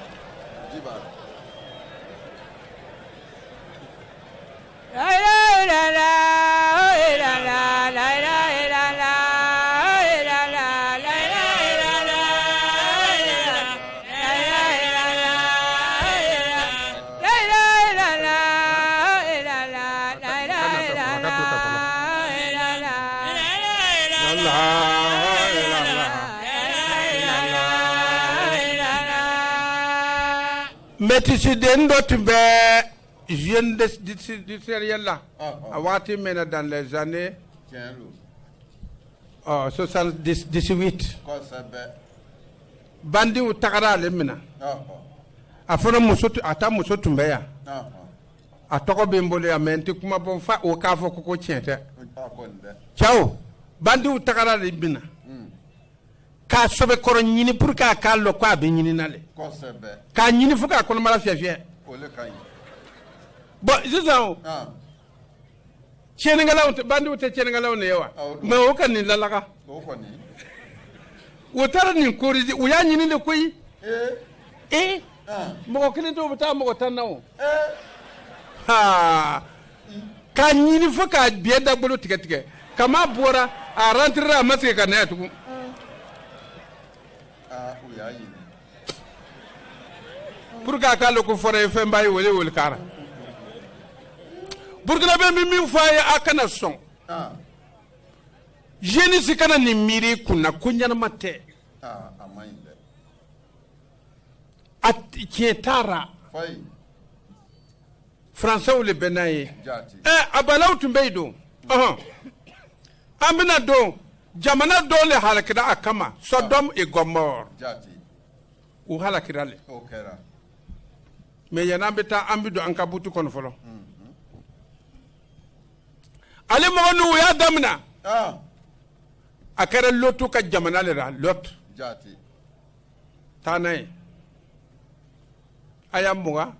métisiden dɔ tun bɛ jeune du sériel la a waati min na dans les années 78 bandiw tagara ale minɛ a fana a ta muso tun bɛ yan a tɔgɔ bɛ n bolo yan mais n tɛ kuma bɔ fa o k'a fɔ ko tiɲɛ tɛ cɛw bandiw tagara ale minɛ k'a sɛbɛkɔrɔ ɲini pour que a k'a lɔ ko a bɛ ɲini na le k'a ɲini fo k'a kɔnɔbara fiyɛ bon sisan o tiɲɛnikɛlaw bandiw tɛ tiɲɛnikɛlaw de ye wa mais o ka nin lalaga o taara nin corriger u y'a ɲini de koyi mɔgɔ kelen t'o bɛ taa mɔgɔ 10 na o k'a ɲini fo k'a biɲɛ dagolo tigɛ kama bɔra a rentrera a ma segin ka na yan tugun pour que a k'a lɔ ko fɔra ye fɛn b'a ye wele k'ara Burkina bɛ min fɔ a ye a kana sɔn jeunesse kana nin miiri i kunna ko ɲɛnama tɛ a tiɲɛ taara français le bɛ n'a ye a balaw tun bɛ yen don an bɛna don jamana dɔw le halakira a kama Sodome et Gomorrhe u halakira le mais yan'an bɛ taa an bɛ don an ka butu kɔnɔ fɔlɔ ale mɔgɔ ninnu u y'a daminɛ a kɛra Lotu ka jamana le la Lot taa n'a ye a y'a 27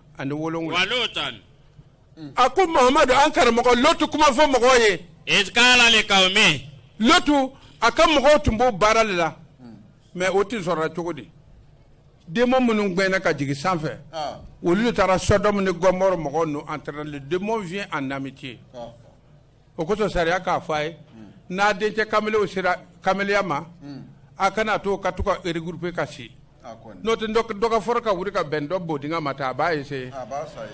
a ko Muhamadu an karamɔgɔ Lotu kuma fɔ mɔgɔw ye iskala li qaumi Lotu a ka mɔgɔw tun b'o baara le la mais o tɛ sɔrɔ cogo di démon minnu gbɛnna ka jigin sanfɛ olu de taara Sodome ni Gomorrhe mɔgɔw n'u entraîné le démon vient en amitié o kosɔn sariya k'a fɔ a ye n'a dencɛ kamalew sera kamaleya ma a kana to ka to ka regrouper ka si n'o tɛ dɔ ka fɔra ka wuli ka bɛn dɔ bodinga ma ta a b'a essayer a b'a sa ye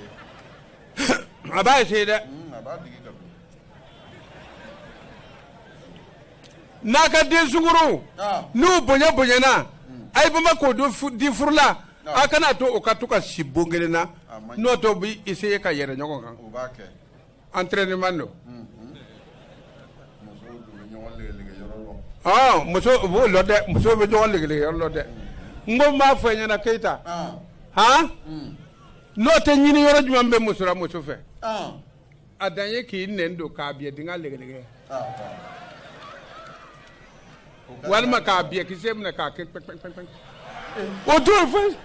a b'a essayer dɛ a b'a digi ka bin n'a ka den sunkuru n'u bonyana a ye bama k'o di furu la a kana to o ka to ka si bon kelen na n'o tɛ o bɛ essayer ka yɛrɛ ɲɔgɔn kan o b'a kɛ entraînement don muso bɛ ɲɔgɔn legele yɔrɔ lɔ muso b'o lɔ dɛ muso bɛ ɲɔgɔn legele yɔrɔ lɔ dɛ n ko n b'a fɔ ɲɛna Keyita han n'o tɛ ɲini yɔrɔ jumɛn bɛ muso la muso fɛ a dan ye k'i nɛn don k'a biyɛ dinga legelege walima k'a biyɛ kisɛ minɛ k'a kɛ pɛn o t'o fɛ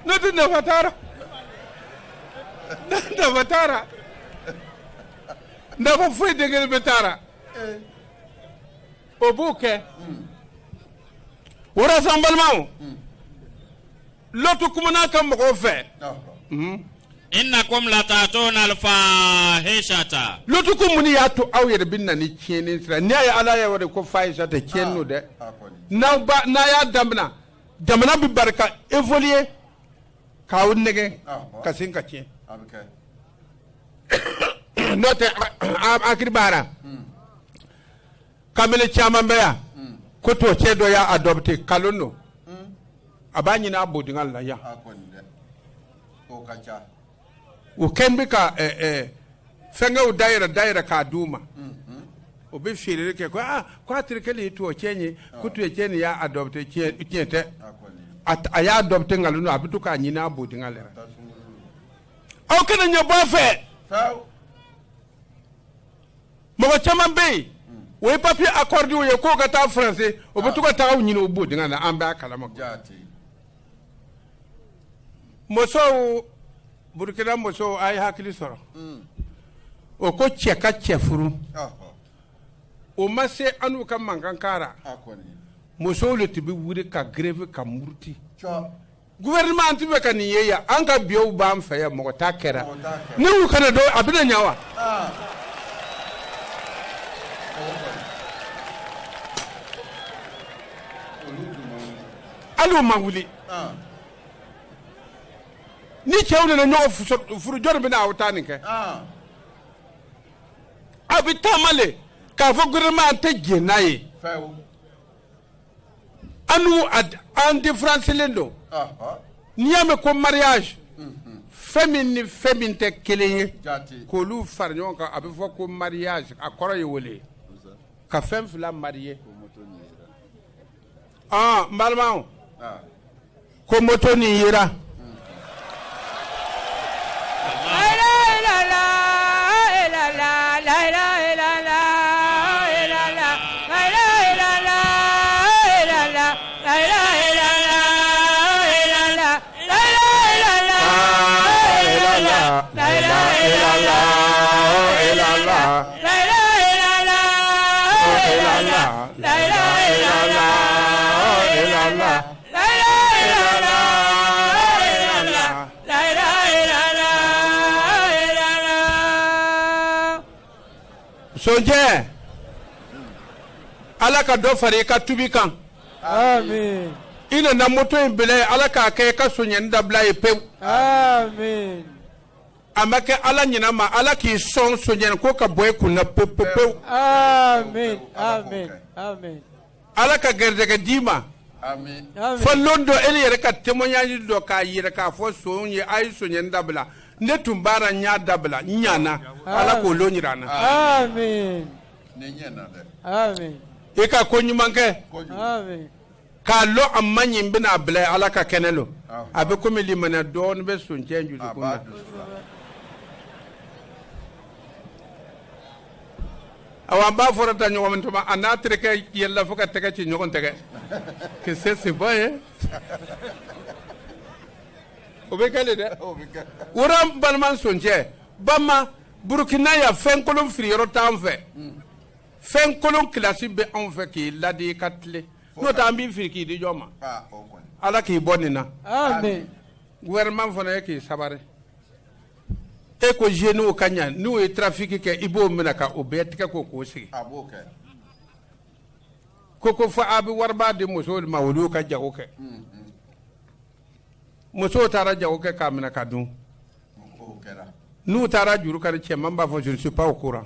n'o tɛ nafa t'a la nafa foyi tɛ kelen bɛ t'a la o b'o kɛ o la sa n balimaw Lɔtu kumana ka mɔgɔw fɛ innakum latatuna alfahishata Lɔtu ko mun y'a to aw yɛrɛ bɛ na ni tiɲɛni sira n'i y'a ye Ala y'a wele ko fahishata tiɲɛni no dɛ n'a y'a daminɛ jamana bɛ bari ka évoluer k'aw nɛgɛ ka sin ka tiɲɛ n'o tɛ hakili b'a la kamalen caman bɛ yan ko to cɛ dɔ y'a adopté kalon don a b'a ɲini a bodinga la yan o kɛn bɛ ka fɛnkɛw dayɛlɛ k'a d'u ma o bɛ feereli kɛ ko a terikɛ de ye to cɛ ye ko to cɛ nin y'a adopté tiɲɛ tɛ a y'a adopté nkalon don a bɛ to k'a ɲini a bodinga la aw kana ɲɛ bɔ a fɛ mɔgɔ caman bɛ yen o ye papier accordé o ye k'o ka taa français o bɛ to ka taa aw ɲini o bodinga la an b'a kalama musow Burkina musow a ye hakili sɔrɔ o ko cɛ ka cɛ furu o ma se an n'u ka mankan kara musow le tun bɛ wuli ka grève ka muruti gouvernement tɛ fɛ ka nin ye yan an ka biyew b'an fɛ yan mɔgɔ t'a kɛra ni y'u kana dɔn a bɛna ɲɛ wa hali o ma wuli ni cɛw nana ɲɔgɔn furu jɔn bɛ na aw ta nin kɛ a bɛ taama le k'a fɔ gouvernement tɛ jɛn n'a ye an différencielen don n'i y'a mɛn ko mariage fɛn min ni fɛn min tɛ kelen ye k'olu fara ɲɔgɔn kan a bɛ fɔ ko mariage a kɔrɔ ye wele ka fɛn fila marier n balimaw ko moto nin yera sonjɛ Ala ka dɔ fara I ka tubi kan amen I nana moto in bila Ala k'a kɛ I ka soɲɛni dabila ye pewu amen a ma kɛ Ala ɲinɛ ma Ala k'i sɔn soɲɛni ko ka bɔ I kun na pewu pewu amen amen amen Ala ka garijɛgɛ d'i ma amen fɔ lon dɔ e yɛrɛ ka témoignage dɔ k'a yɛrɛ k'a fɔ son ye a ye soɲɛni dabila ne tun b'ara n y'a dabila n ɲana Ala k'o lon jira n na amen amen I ka ko ɲuman kɛ amen k'a lɔ a ma ɲi bɛna bila Ala ka kɛnɛ lo a bɛ komi limaniya dɔɔni bɛ soncɛ jusukun na awa an b'a fɔra ta ɲɔgɔn min tuma a n'a terikɛ yɛlɛla fo ka tɛgɛ ci ɲɔgɔn tɛgɛ que c'est bon ye o bɛ kɛ le dɛ wura balima soncɛ bama Burkina ya fɛn kolon firi yɔrɔ t'an fɛ fɛn kolon kilasi bɛ anw fɛ k'i ladi I ka tile n'o tɛ an b'i firi k'i di jɔn ma Ala k'i bɔ nin na amen gouvernement fana ye k'i sabari e ko jeunes ka ɲa n'u ye trafic kɛ I b'o minɛ ka o bɛɛ tigɛ k'o sigi ko fɔ a bɛ wariba di musow ma olu ka jago kɛ muso taara jago kɛ k'a minɛ ka dun n'u taara juru kari cɛman b'a fɔ je ne suis pas au courant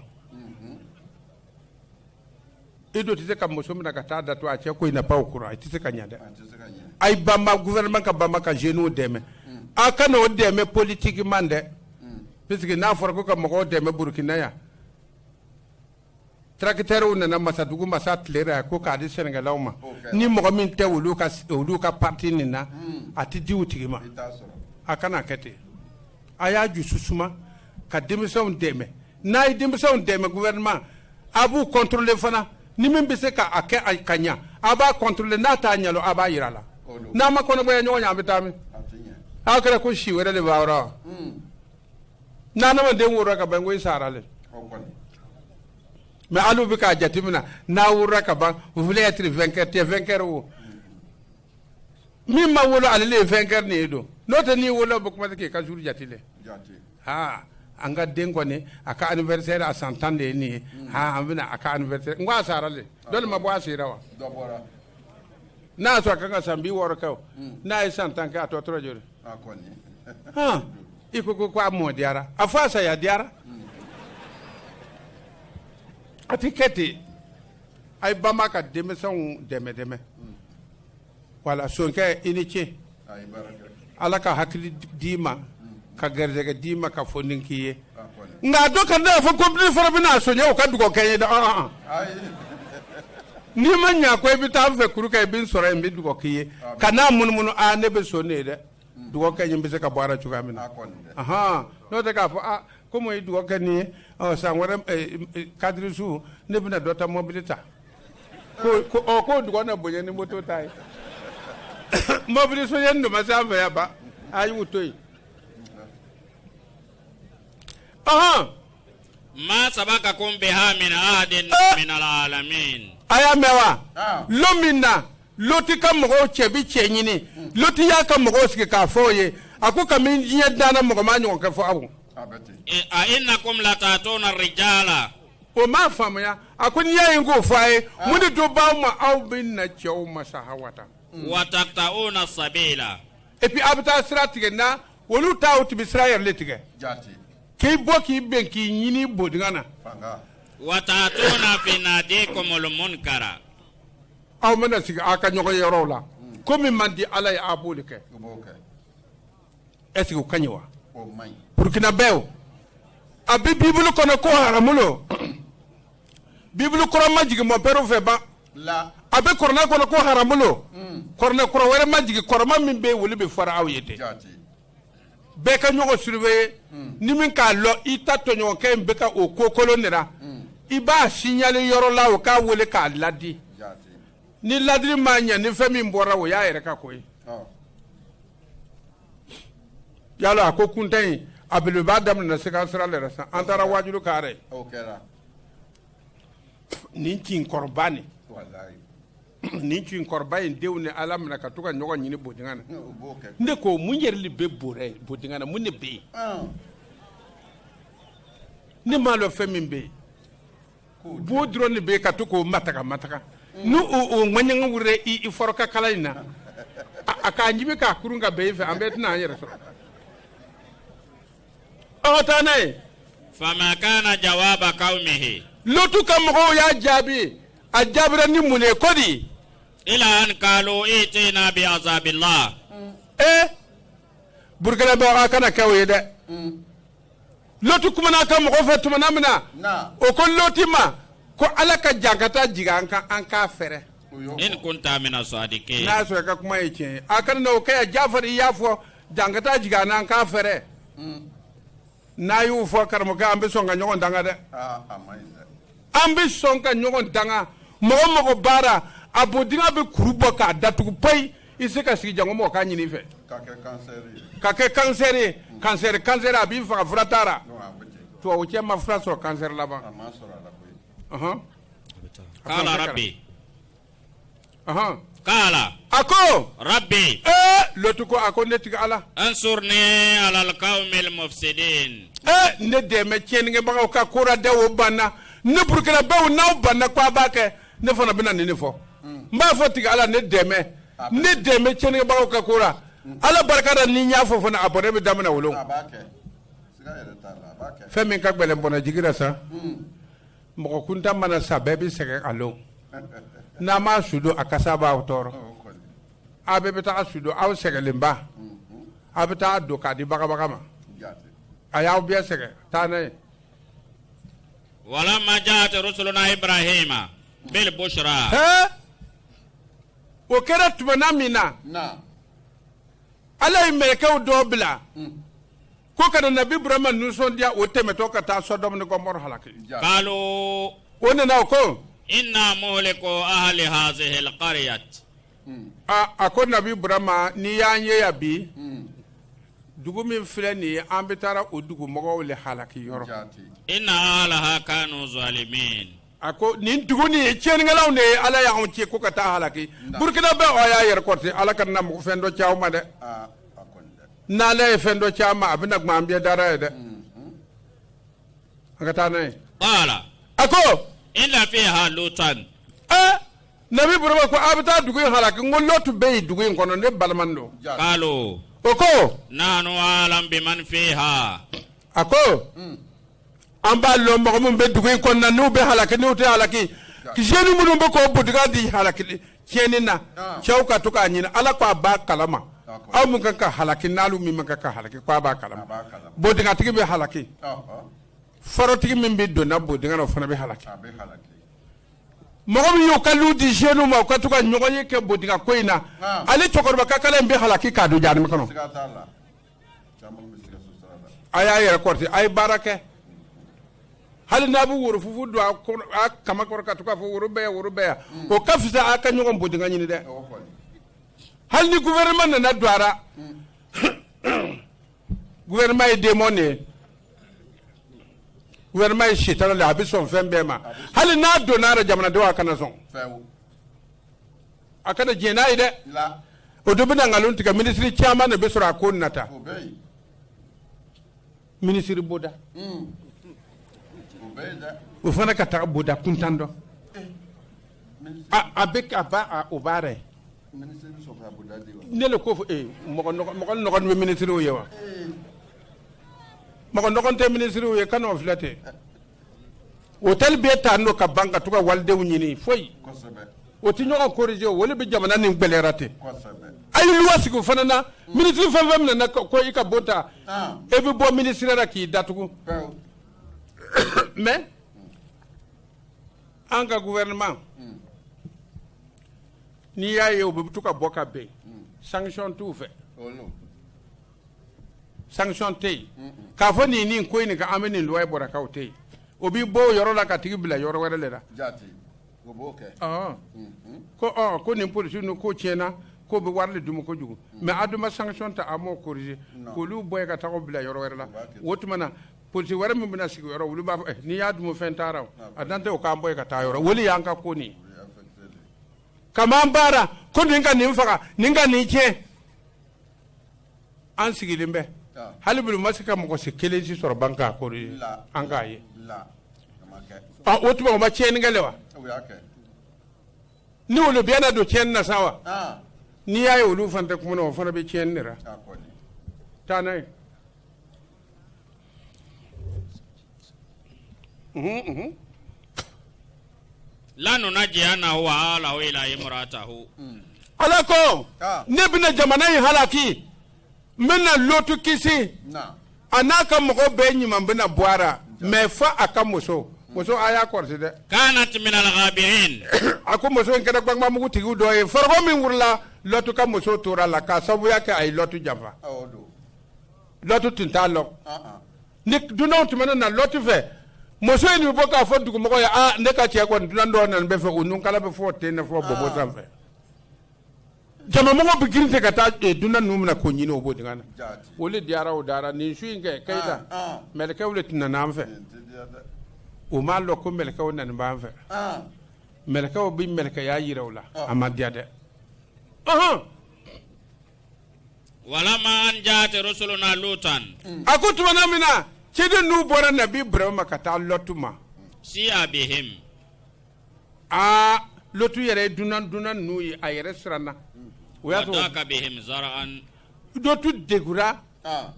i do tɛ se ka muso minɛ ka taa datu a cɛ ko il n'est pas au courant i tɛ se ka ɲɛ dɛ a ye banba gouvernement ka banba ka jeunes dɛmɛ a kana o dɛmɛ politiquement dɛ puisque n'a fɔra ko ka mɔgɔw dɛmɛ Burkina yan tracteurs nana Masadugu masa tilera ko k'a di Sénégalais ma ni mɔgɔ min tɛ olu ka parti nin na a tɛ di u tigi ma a kana kɛ ten a y'a dusu suma ka denmisɛnw dɛmɛ n'a ye denmisɛnw dɛmɛ gouvernement a b'u contrôler fana ni min bɛ se k'a kɛ ka ɲa a b'a contrôler n'a t'a ɲɛ a b'a yira la n'a ma kɔnɔbɔya ɲɔgɔn ɲɛ a bɛ taa min a kɛra ko si wɛrɛ de b'a yɔrɔ n'a adamaden wolola ka ban ko i sara le mais alu bɛ k'a jateminɛ n'a wolola ka ban vous voulez être vainqueur t'es vainqueur o min ma wolo ale le ye vainqueur nin ye don n'o tɛ n'i wolola o bɛ commencer k'i ka jour jate lɛ an ka den kɔni a ka anniversaire a san 10 de ye nin ye an bɛna a ka anniversaire n ko a sara le dɔ de ma bɔ a sera wa n'a y'a sɔrɔ a kan ka san 60 kɛ o n'a ye san 10 kɛ a tɔ tora joli i ko a mɔ diyara a fɔ a saya diyara a tɛ kɛ ten a ye banba ka denmisɛnw dɛmɛ wala sonkɛ i ni ce ala ka hakili d'i ma ka garijɛgɛ d'i ma ka fɔ ni k'i ye nka a dɔ ka da fɔ ko bilen fana bɛna a soɲɛ o ka dugawu kɛ n ye dɛ n'i ma ɲa ko i bɛ taa n fɛ kuru kɛ i bɛ n sɔrɔ yen n bɛ dugawu k'i ye ka n'a munumunu ne bɛ sɔn ne ye dɛ dugawu kɛ n bɛ se ka bɔ a la cogoya min na n'o tɛ k'a fɔ komi o ye dugawu kɛ nin ye san wɛrɛ kadirisu ne bɛna dɔ ta mobili ta ko dugawu na bonya ni moto ta ye mobili soɲɛ nin ma se an fɛ yan ba a y'u to yen ma sabakakum biha min ahadin min alalamin a y'a mɛn wa lo min na loti ka mɔgɔw cɛ bi cɛ ɲini loti y'a ka mɔgɔw sigi k'a fɔ o ye a ko kabini diɲɛ danna mɔgɔ ma ɲɔgɔn kɛ fɔ aw a innakum latatuna rijala o m'a faamuya a ko n'i y'a ye k'o fɔ a ye mun de to b'aw ma aw bɛ na cɛw ma sahawata wa taqta'una sabila et puis a bɛ taa sira tigɛ na olu ta o tɛ bɛ sira yɛrɛ le tigɛ k'i bɔ k'i bɛn k'i ɲini bodinga na wa ta'tuna fi nadikumul munkara aw mana sigi aw ka ɲɔgɔn ye yɔrɔw la ko min man di ala ye a b'o de kɛ est ce que o ka ɲi wa burkinabɛw a bɛ bibulu kɔnɔ ko haramu lo bibulu kɔrɔ ma jigin mɔpɛriw fɛ ban a bɛ kɔrɔnɛ kɔnɔ ko haramu lo kɔrɔnɛ kɔrɔ wɛrɛ ma jigin kɔrɔma min bɛ yen olu bɛ fara aw ye ten bɛɛ ka ɲɔgɔn surveiller ni min k'a lɔ i ta tɔɲɔgɔnkɛ in bɛ ka o ko kolon de la i b'a signaler yɔrɔ la o k'a wele k'a ladi ni ladili ma ɲɛ ni fɛn min bɔra o y'a yɛrɛ ka ko ye yala a ko kuntan in a belebeleba daminɛna Sikaso sira la yɛrɛ sisan an taara wajulu ka yɛrɛ nin tin kɔrɔba nin nin tin kɔrɔba in denw ni ala minɛ ka to ka ɲɔgɔn ɲini bodinga na ne ko mun yɛrɛ de bɛ bodinga na mun de bɛ yen ne m'a dɔn fɛn min bɛ yen bo dɔrɔn de bɛ yen ka to k'o mataga ni o ŋaɲɛŋɛ wurila i fɔrɔka kala in na a k'a ɲibi k'a kurun ka bɛn i fɛ an bɛɛ tɛna an yɛrɛ sɔrɔ aw taa n'a ye fama kana jawaba qaumihi Lotu ka mɔgɔw y'a jaabi a jaabira ni mun ye ko di ila an qalu itina bi azabillah Burkina bɛ a kana kɛ o ye dɛ Lotu kumana ka mɔgɔ fɛ tumana min na o ko Loti ma ko ala ka jankata jigin an k'a fɛrɛ in kunta mina sadiqin n'a sɔrɔ ka kuma ye tiɲɛ a kana na o kɛ Jafari i y'a fɔ jankata jigin an k'a fɛrɛ n'a y'u fɔ karamɔgɔ an bɛ sɔn ka ɲɔgɔn danga dɛ an bɛ sɔn ka ɲɔgɔn danga mɔgɔ mɔgɔ baara a bodinga bɛ kuru bɔ k'a datugu poyi i se ka sigi jango mɔgɔ k'a ɲini fɛ ka kɛ kansɛri ye kansɛri a b'i faga fura t'a la tubabu cɛ ma fura sɔrɔ kansɛri laban qala rabbi qala a ko rabbi Lotu ko a ko ne tigi ala ansurni ala alqawmil mufsidin ne dɛmɛ tiɲɛnikɛbagaw ka kora da o banna ne Burkinabɛw n'aw banna ko a b'a kɛ ne fana bɛna nin de fɔ n b'a fɔ tigi ala ne dɛmɛ tiɲɛnikɛbagaw ka kora ala barkada ni nya fo fana abone be damna wolo abake siga yɛrɛ t'a la abake fɛn ka gbɛlɛn bɔnna jigira sa mɔgɔ kunta mana sa bɛɛ bɛ sɛgɛn a lon n'a ma sudo a kasa b'aw tɔɔrɔ a bɛɛ bɛ taa sudo aw sɛgɛnlenba a bɛ taa don k'a di bagabaga ma a y'aw bɛɛ sɛgɛn taa n'a ye ولما جاءت رسلنا إبراهيم بالبشرى o kɛra tumana min na ala ye mɛlɛkɛw dɔw bila ko kana nabi burama nisɔndiya o tɛmɛtɔ ka taa sɔdɔm ni gɔmɔrɔ halaki قالوا o nana o ko إنا مهلكو أهل هذه القرية a ko nabi burama n'i y'an ye yan bi dugu min filɛ nin ye an bɛ taara o dugu mɔgɔw le halaki yɔrɔ إن أهلها كانوا ظالمين a ko nin dugu nin ye tiɲɛnikɛlaw de ye ala y'anw ci ko ka taa halaki burukina bɛɛ o y'a yɛrɛ kɔrɔti ala kana mɔgɔ fɛn dɔ ci aw ma dɛ n'ala ye fɛn dɔ ci a ma a bɛna gbɔn an bɛɛ dara ye dɛ an ka taa n'a ye قال a ko إن فيها لوطا nabi burama ko a bɛ taa dugu in halaki n ko lɔtu bɛ yen dugu in kɔnɔ ne baliman don قالوا o ko نحن أعلم بمن فيها a ko an b'a lɔn mɔgɔ min bɛ dugu in kɔnɔna n'u bɛ halaki n'u tɛ halaki kisɛni minnu bɛ k'o bodiga di halaki tiɲɛni na cɛw ka to k'a ɲini ala ko a b'a kalama aw min kan ka halaki n'alu min man kan ka halaki ko a b'a kalama bodigatigi bɛ halaki farotigi min bɛ donna bodiga la o fana bɛ halaki mɔgɔ min y'u ka lu di sɛniw ma u ka to ka ɲɔgɔn ye kɛ bodiga ko in na ale cɛkɔrɔba ka kalan in bɛ halaki k'a don jahanama kɔnɔ a y'a yɛrɛ kɔrɔti a ye baara kɛ hali n'a bɛ woro fufu don a kama kɔrɔ ka to k'a fɔ woro bɛɛ yan o ka fisa a ka ɲɔgɔn bodiga ɲini dɛ hali ni gouvernement nana don a la gouvernement ye démon de ye gouvernement ye sitana de a bɛ sɔn fɛn bɛɛ ma hali n'a donna a la jamanadenw a kana sɔn a kana diɲɛ n'a ye dɛ o dɔ bɛna nkalon tigɛ minisiri caman de bɛ sɔrɔ a ko nata minisiri boda o fana ka taa boda kuntan dɔ a bɛ ka ba o baara ye ne le ko fɔ mɔgɔ nɔgɔn bɛ minisiriw ye wa mɔgɔ nɔgɔn tɛ minisiriw ye kan'o filɛ ten hôtel bɛ taa n'o ka ban ka to ka walidenw ɲini foyi o tɛ ɲɔgɔn corriger o olu bɛ jamana nin gbɛlɛra ten a ye luwa sigi o fana na minisiri fɛn fɛn minɛ ko i ka bon ta e bɛ bɔ minisiri la k'i datugu mais an ka gouvernement n'i y'a ye o bɛ to ka bɔ ka bɛn sanction t'u fɛ sanction tɛ yen k'a fɔ nin ko in nin ka an bɛ nin loi bɔra k'aw tɛ yen o b'i bɔ o yɔrɔ la ka tigi bila yɔrɔ wɛrɛ de la ko nin polisi ninnu ko tiɲɛna k'o bɛ wari de d'u ma kojugu mais a dun ma sanction ta a m'o corriger k'olu bɔ yen ka taa o bila yɔrɔ wɛrɛ la o tuma na polisi wɛrɛ min bɛna sigi yɔrɔ olu b'a fɔ n'i y'a dun fɛn taara o a dan tɛ o k'an bɔ yen ka taa yɔrɔ woli y'an ka ko nin kaman baara ko nin ka nin faga nin ka nin tiɲɛ an sigilen bɛ hali bi ma se ka mɔgɔ si kelen si sɔrɔ ban k'a corriger an k'a ye o tuma o ma tiɲɛni kɛ wa ni olu bɛɛ na don tiɲɛni na sa wa n'i y'a ye olu fana tɛ kuma na o fana bɛ tiɲɛni de la taa n'a ye la nunajiyanahu wa ahlahu ila imratahu ala ko ne bɛna jamana in halaki n bɛna lotu kisi a n'a ka mɔgɔ bɛɛ ɲuman bɛna bɔ a la mais fa a ka muso a y'a kɔrɔsi dɛ kanat min al-ghabirin a ko muso in kɛra gbagbamugu tigiw dɔ ye farako min wurila lɔtu ka muso tora la k'a sababuya kɛ a ye lɔtu janfa lɔtu tun t'a lɔ ni dunanw tɛmɛna na lɔtu fɛ muso in bɛ bɔ k'a fɔ dugumɔgɔ ye ne ka cɛ kɔni dunan dɔw nana bɛ fɛ o nunkala bɛ fɔ ten ne fɔ bɔbɔ sanfɛ jamamɔgɔ bɛ girin ten ka taa dunan ninnu minɛ k'o ɲini o b'o dingɛ na o le diyara o dara nin su in kɛ Keyita mɛlɛkɛw le tun nana an fɛ o m'a lɔ ko mɛlɛkɛw nani b'an fɛ mɛlɛkɛw bɛ mɛlɛkɛya yira o la a ma diya dɛ walama an jaat rusuluna lutan a ko tumana min na ciden n'u bɔra nabi Ibrahima ka taa lɔtu ma siya bihim lɔtu yɛrɛ ye dunan ninnu ye a yɛrɛ siranna o y'a sɔrɔ wadaka bihim zara'an dootu degura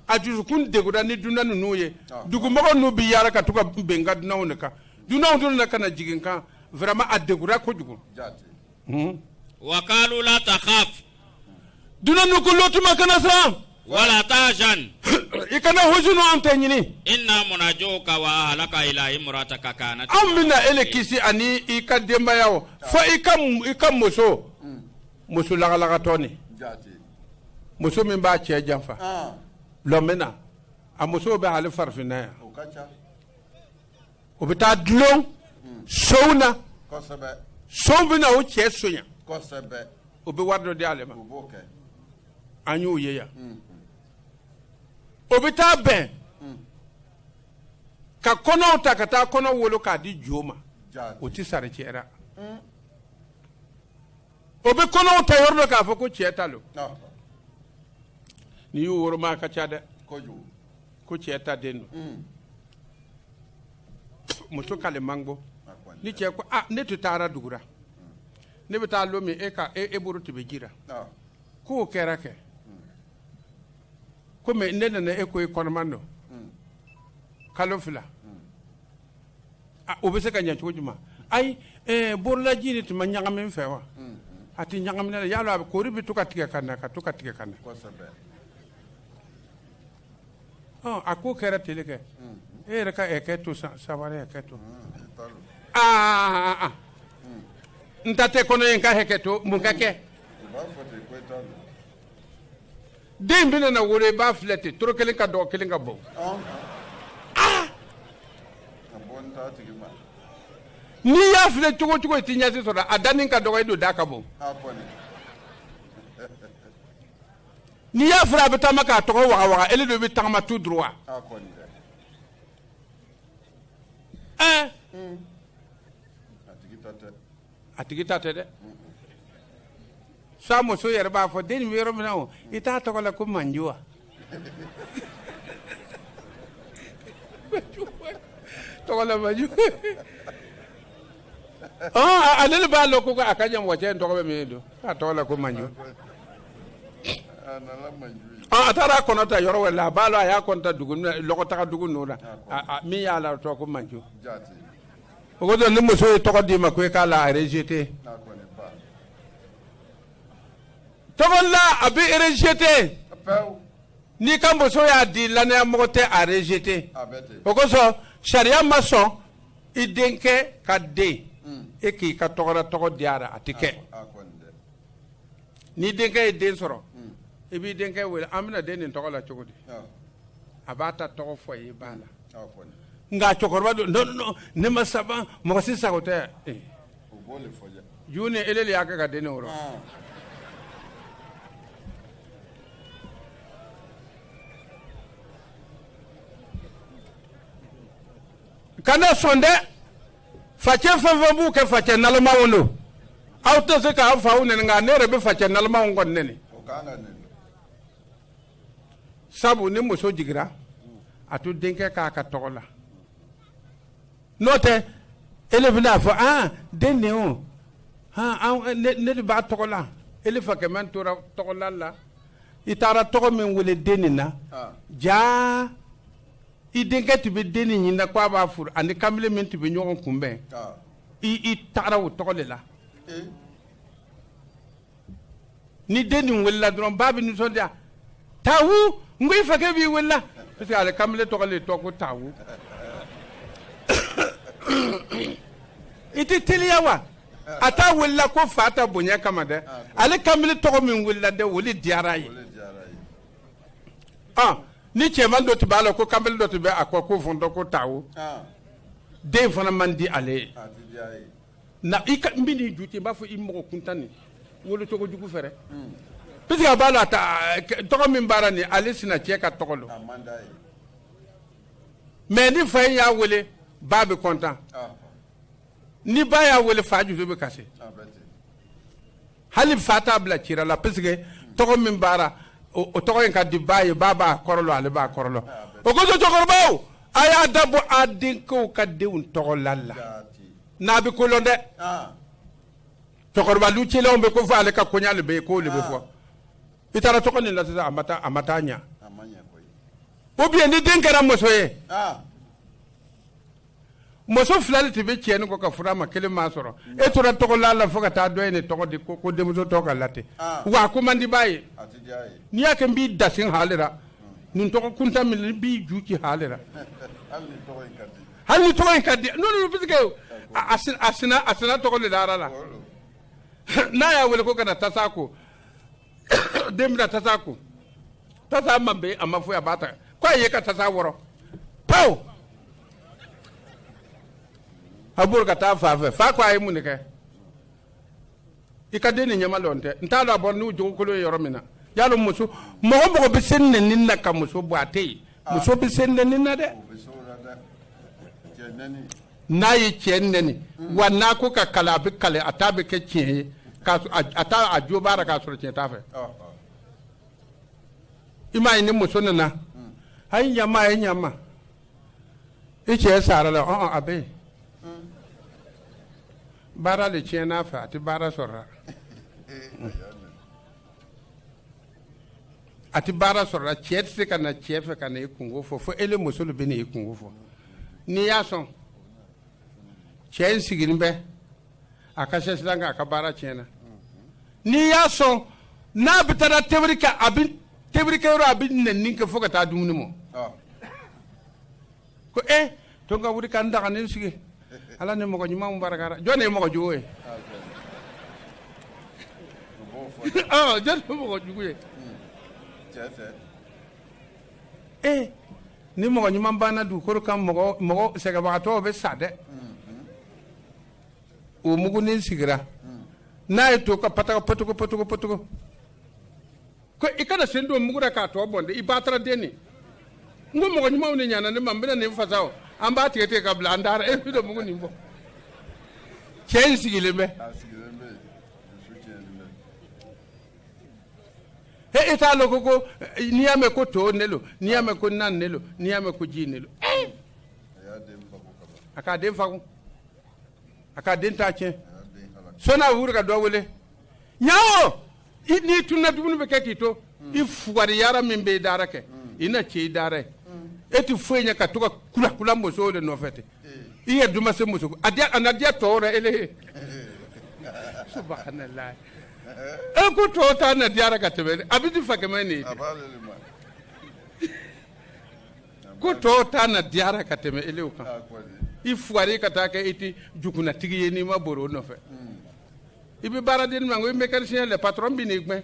a dusukun degura ni dunan ninnu ye dugumɔgɔ ninnu bi yaala ka to ka ben ka dunanw de kan dunanw dun na ka na jigin kan vraiment a degura kojugu وقالوا لا تخاف dunan ninnu ko lotuma kana siran ولا تحزن i kana husunu an tɛ ɲini إنا مناجوك وأهلك إلى امرأتك كانت an bɛna ele kisi ani i ka denbaya o fo i ka muso lagalagatɔ ni muso min b'a cɛ janfa lɔmina a musow bɛ ale farafinna yan o bɛ taa dulon sow na sow bɛ na o cɛ soɲa o bɛ wari dɔ di ale ma an y'o ye yan o bɛ taa bɛn ka kɔnɔw ta ka taa kɔnɔ wolo k'a di jo ma o tɛ sari cɛra o bɛ kɔnɔw ta yɔrɔ dɔ k'a fɔ ko cɛ ta lo n'i y'u woroma a ka ca dɛ ko cɛ ta den don muso k'ale man gbɔ ni cɛ ko ne tɛ taara dugura ne bɛ taa lo min e bolo tɛ bɛ jira k'o kɛra kɛ ko mɛ ne nana e ko i kɔnɔman don kalo 2 o bɛ se ka ɲɛ cogo jumɛn ayi borolaji de tun ma ɲagami fɛ wa a tɛ ɲagami ne la yala a bɛ kori bɛ to ka tigɛ ka na ka to ka tigɛ ka na a ko kɛra tele kɛ e yɛrɛ ka ɛkɛ to sabari ɛkɛ to n ta tɛ kɔnɔ ye n ka hakɛ to mun ka kɛ den bɛ na wolo i b'a filɛ ten toro kelen ka dɔgɔ kelen ka bɔ n'i y'a filɛ cogo cogo i t'i ɲɛsi sɔrɔ a danni ka dɔgɔ i don da ka bɔ n'i y'a filɛ a bɛ taama k'a tɔgɔ waga waga ele de bɛ tagama tout droit a tigi ta tɛ dɛ sa muso yɛrɛ b'a fɔ den bɛ yɔrɔ min na o i t'a tɔgɔ la ko manjo wa tɔgɔ la manjo ale de b'a lɔ ko a ka ɲɛ mɔgɔ cɛ in tɔgɔ bɛ min don k'a tɔgɔ la ko manjo a taara a kɔnɔ ta yɔrɔ wɛrɛ la a b'a lɔ a y'a kɔnɔ ta dugu lɔgɔtaga dugu ninnu la min y'a la tɔgɔ ko manjo o ko ni muso ye tɔgɔ d'i ma ko i k'a la rejeté tɔgɔ la a bɛ rejeté n'i ka muso y'a di lanaya mɔgɔ tɛ a rejeté o kosɔn sariya ma sɔn i denkɛ ka den e k'i ka tɔgɔ di a la a tɛ kɛ ni denkɛ ye den sɔrɔ i b'i denkɛ wele an bɛna den nin tɔgɔ la cogo di a b'a ta tɔgɔ fɔ ye b'a la nka cɛkɔrɔba don non ne ma saban mɔgɔ si sago tɛ ju ni ele de y'a kɛ ka den nin wɔrɔ kana sɔn dɛ facɛ fɛn fɛn b'u kɛ facɛ nalimaw don aw tɛ se k'aw faw nɛni nka ne yɛrɛ bɛ facɛ nalimaw kɔni nɛni sabu ni muso jigira a to denkɛ k'a ka tɔgɔ la n'o tɛ ele bɛna fɔ den nin o ne de b'a tɔgɔ la ele fakɛmɛ tora tɔgɔla la i taara tɔgɔ min wele den nin na jaa i denkɛ tun bɛ den nin ɲinina ko a b'a furu ani kamalen min tun bɛ ɲɔgɔn kunbɛn i taara o tɔgɔ de la ni den nin welela dɔrɔn ba bɛ nisɔndiya tawu n ko i fakɛ b'i welela parce que ale kamalen tɔgɔ le tɔgɔ ko tawu i tɛ teliya wa a t'a welela ko fa ta bonya kama dɛ ale kamalen tɔgɔ min welela dɛ o de diyara a ye ni cɛman dɔ tun b'a la ko kamalen dɔ tun bɛ a kɔ ko fɔntɔ ko tawu den fana man di ale ye na i ka n bɛ n'i ju ten n b'a fɔ i mɔgɔ kuntan nin wolo cogo jugu fɛ dɛ parce que a b'a la tɔgɔ min b'ara nin ale sina cɛ ka tɔgɔ lo mais ni fa in y'a wele ba bɛ content ni ba y'a wele fa jusu bɛ kasi hali fa t'a bila cira la parce que tɔgɔ min b'ara o tɔgɔ in ka di ba ye ba b'a kɔrɔlɔ ale b'a kɔrɔlɔ o kosɔn cɛkɔrɔbaw a y'a dabɔ a denkɛw ka denw tɔgɔ la n'a bɛ kolon dɛ cɛkɔrɔba lu cilenw bɛ ko fɔ ale ka koɲa le bɛ yen k'o le bɛ fɔ itara to ni la sa amatanya Amanya koy. o bien ni den kara muso ye Ah. muso filali ti be tiɲɛ ko ka fura ma kelen ma sɔrɔ e tora tɔgɔ la la fo ka taa dɔ ye ne tɔgɔ di ko denmuso tɔgɔ ka late wa ko man di b'a ye Ati jaye. n'i y'a kɛ n b'i dasin halira nin tɔgɔ kunta min b'i ju ci halira Hali ni tɔgɔ in ka di. hali ni tɔgɔ in ka di n'olu bɛ se ka a sina tɔgɔ de dara la n'a y'a wele ko ka na tasa ko den bɛna tasa ko tasa man bɛ a ma foyi a b'a ta ko a ye ka tasa wɔrɔ pawu a bolo ka taa fa fɛ fa ko a ye mun de kɛ i ka den ni ɲɛma lɔn tɛ n t'a dɔn a bɔ n'u jogokolo ye yɔrɔ min na yalo muso mɔgɔ mɔgɔ bɛ se nɛni na ka muso bɔ a tɛ yen muso bɛ se nɛni na dɛ O bɛ so la dɛ. Cɛ nɛni. n'a ye cɛ nɛni wa n'a ko ka kale a bɛ kale a t'a bɛ kɛ tiɲɛ ye a t'a a jo baara k'a sɔrɔ tiɲɛ t'a fɛ i m'a ye ni muso nana a ye ɲama i cɛ sara la a bɛ yen baara de tiɲɛ n'a fɛ a tɛ baara sɔrɔ a tɛ baara sɔrɔ cɛ tɛ se ka na cɛ fɛ ka na i kungo fɔ fo ele muso de bɛ na i kungo fɔ n'i y'a sɔn cɛ in sigilen bɛ a ka siran kan a ka baara tiɲɛna n'i y'a sɔn n'a bɛ taa tebiri kɛ yɔrɔ a bɛ nɛni kɛ fo ka taa dumuni mɔ ko to n ka wuli ka n daga ni n sigi ala ni mɔgɔ ɲumanw barakara jɔn de ye mɔgɔ jugu ye jɔn de ye mɔgɔ jugu ye ni mɔgɔ ɲuman banna dugukolo kan mɔgɔ sɛgɛbagatɔw bɛ sa dɛ o mugunin sigira n'a ye to ka patogo ko i kana sen don mugu la k'a tɔ bɔn dɛ i ba taara den nin n ko mɔgɔ ɲumanw de ɲana ne ma n bɛna nin fasa o an b'a tigɛ ka bila an taara e bɛ don mugu nin bɔ cɛ in sigilen bɛ e t'a lɔn ko n'i y'a mɛn ko to ne lo n'i y'a mɛn ko nan ne lo n'i y'a mɛn ko ji ne lo a k'a den fagun a k'a den t'a tiɲɛ sɔni a wuli ka dɔ wele ɲawo n'i tununa dumuni bɛ kɛ k'i to i fugariyara min bɛ i dara kɛ i na cɛ i dara ye e tɛ foyi ɲɛ ka to ka kula musow de nɔfɛ ten i yɛrɛ duma se muso a na diya tɔw la ele subhanallah e ko tɔw ta na diyara ka tɛmɛ a bɛ di fa kɛmɛ ne ye ko tɔw ta na diyara ka tɛmɛ elew kan i fugari ka taa kɛ i tɛ jugunatigi ye n'i ma bori o nɔfɛ i bɛ baaraden ma ko i mécanicien le patron bɛ n'i gɛn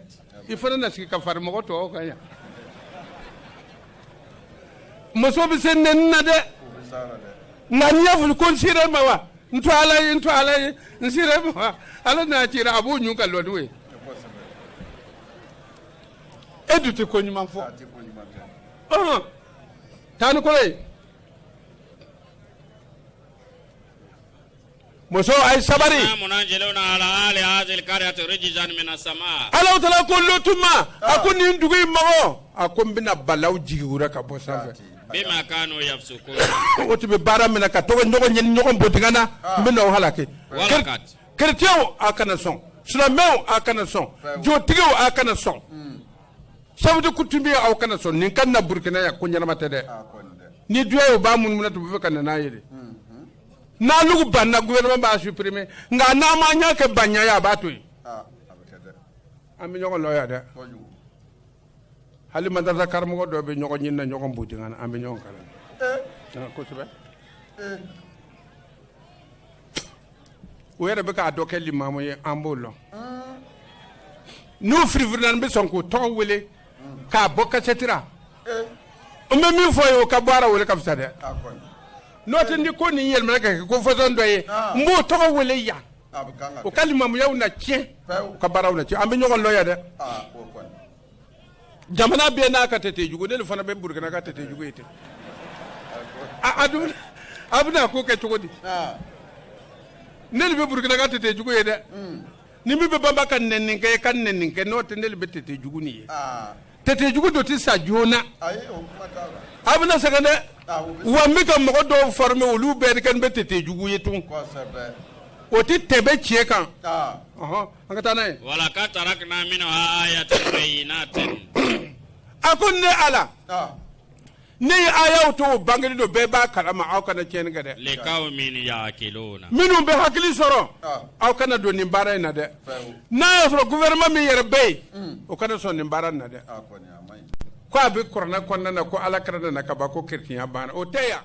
i fana na sigi ka fari mɔgɔ tɔw kan yan muso bɛ se nɛni na dɛ nka n'i y'a fɔ ko n sera ma wa n to ala ye n sera ma wa ala n'a cira a b'o ɲun ka lɔdiw ye e dun tɛ ko ɲuman fɔ taa ni kɔrɔ ye muso a ye sabari Alahu Taala ko Lutu ma a ko nin dugu in mɔgɔ a ko n bɛna balaw jigi u la ka bɔ sanfɛ o tun bɛ baara min na ka tɔgɔ ɲɔgɔn ɲini ɲɔgɔn botigana n bɛna o halaki kerecɛnw a kana sɔn silamɛw a kana sɔn jotigiw a kana sɔn sabuti kutubi aw kana sɔn nin ka na Burkina yan ko ɲɛnama tɛ dɛ ni duya ye u b'a munumunu tun bɛ fɛ ka na n'a ye de n'a nugu banna gouvernement b'a supprimer nka n'a ma ɲɛ kɛ banya ye a b'a to yen an bɛ ɲɔgɔn lɔ yan dɛ hali madarasa karamɔgɔ dɔ bɛ ɲɔgɔn ɲini na ɲɔgɔn botigana na an bɛ ɲɔgɔn kalan kosɛbɛ o yɛrɛ bɛ k'a dɔ kɛ limamu ye an b'o lɔn n'u firifirina n bɛ sɔn k'o tɔgɔ wele k'a bɔ kasɛtira n bɛ min fɔ ye o ka baara wele ka fisa dɛ n'o tɛ ni ko nin yɛlɛmana ka kɛ ko fɔsɔn dɔ ye n b'o tɔgɔ wele yan o ka limamuyaw na tiɲɛ u ka baaraw na tiɲɛ an bɛ ɲɔgɔn lɔ yan dɛ jamana bɛɛ n'a ka tete jugu ne fana bɛ Burkina ka tete jugu ye ten a bɛna ko kɛ cogo di ne bɛ Burkina ka tete jugu ye dɛ ni min bɛ banba ka nɛni kɛ ka nɛni kɛ n'o tɛ ne bɛ tete jugu nin ye tete jugu dɔ tɛ sa joona a bɛna sɛgɛn dɛ wa n bɛ ka mɔgɔ dɔw former olu bɛɛ kɛ n bɛ tete jugu ye tun o ti tebe tiɲɛ kan an ka taa n'a ye ولقد تركنا منها آيات بينات a ko ne ala ne ye ayaw to o bangeli do bɛɛ b'a kalama aw kana tiɲɛni kɛ dɛ لقوم يعقلون minnu bɛ hakili sɔrɔ aw kana don nin baara in na dɛ n'a y'a sɔrɔ gouvernement min yɛrɛ bɛ yen o kana sɔn nin baara in na dɛ ko a bɛ kuranɛ kɔnɔna na ko ala kɛra nana ka ban ko chrétien banna o tɛ yan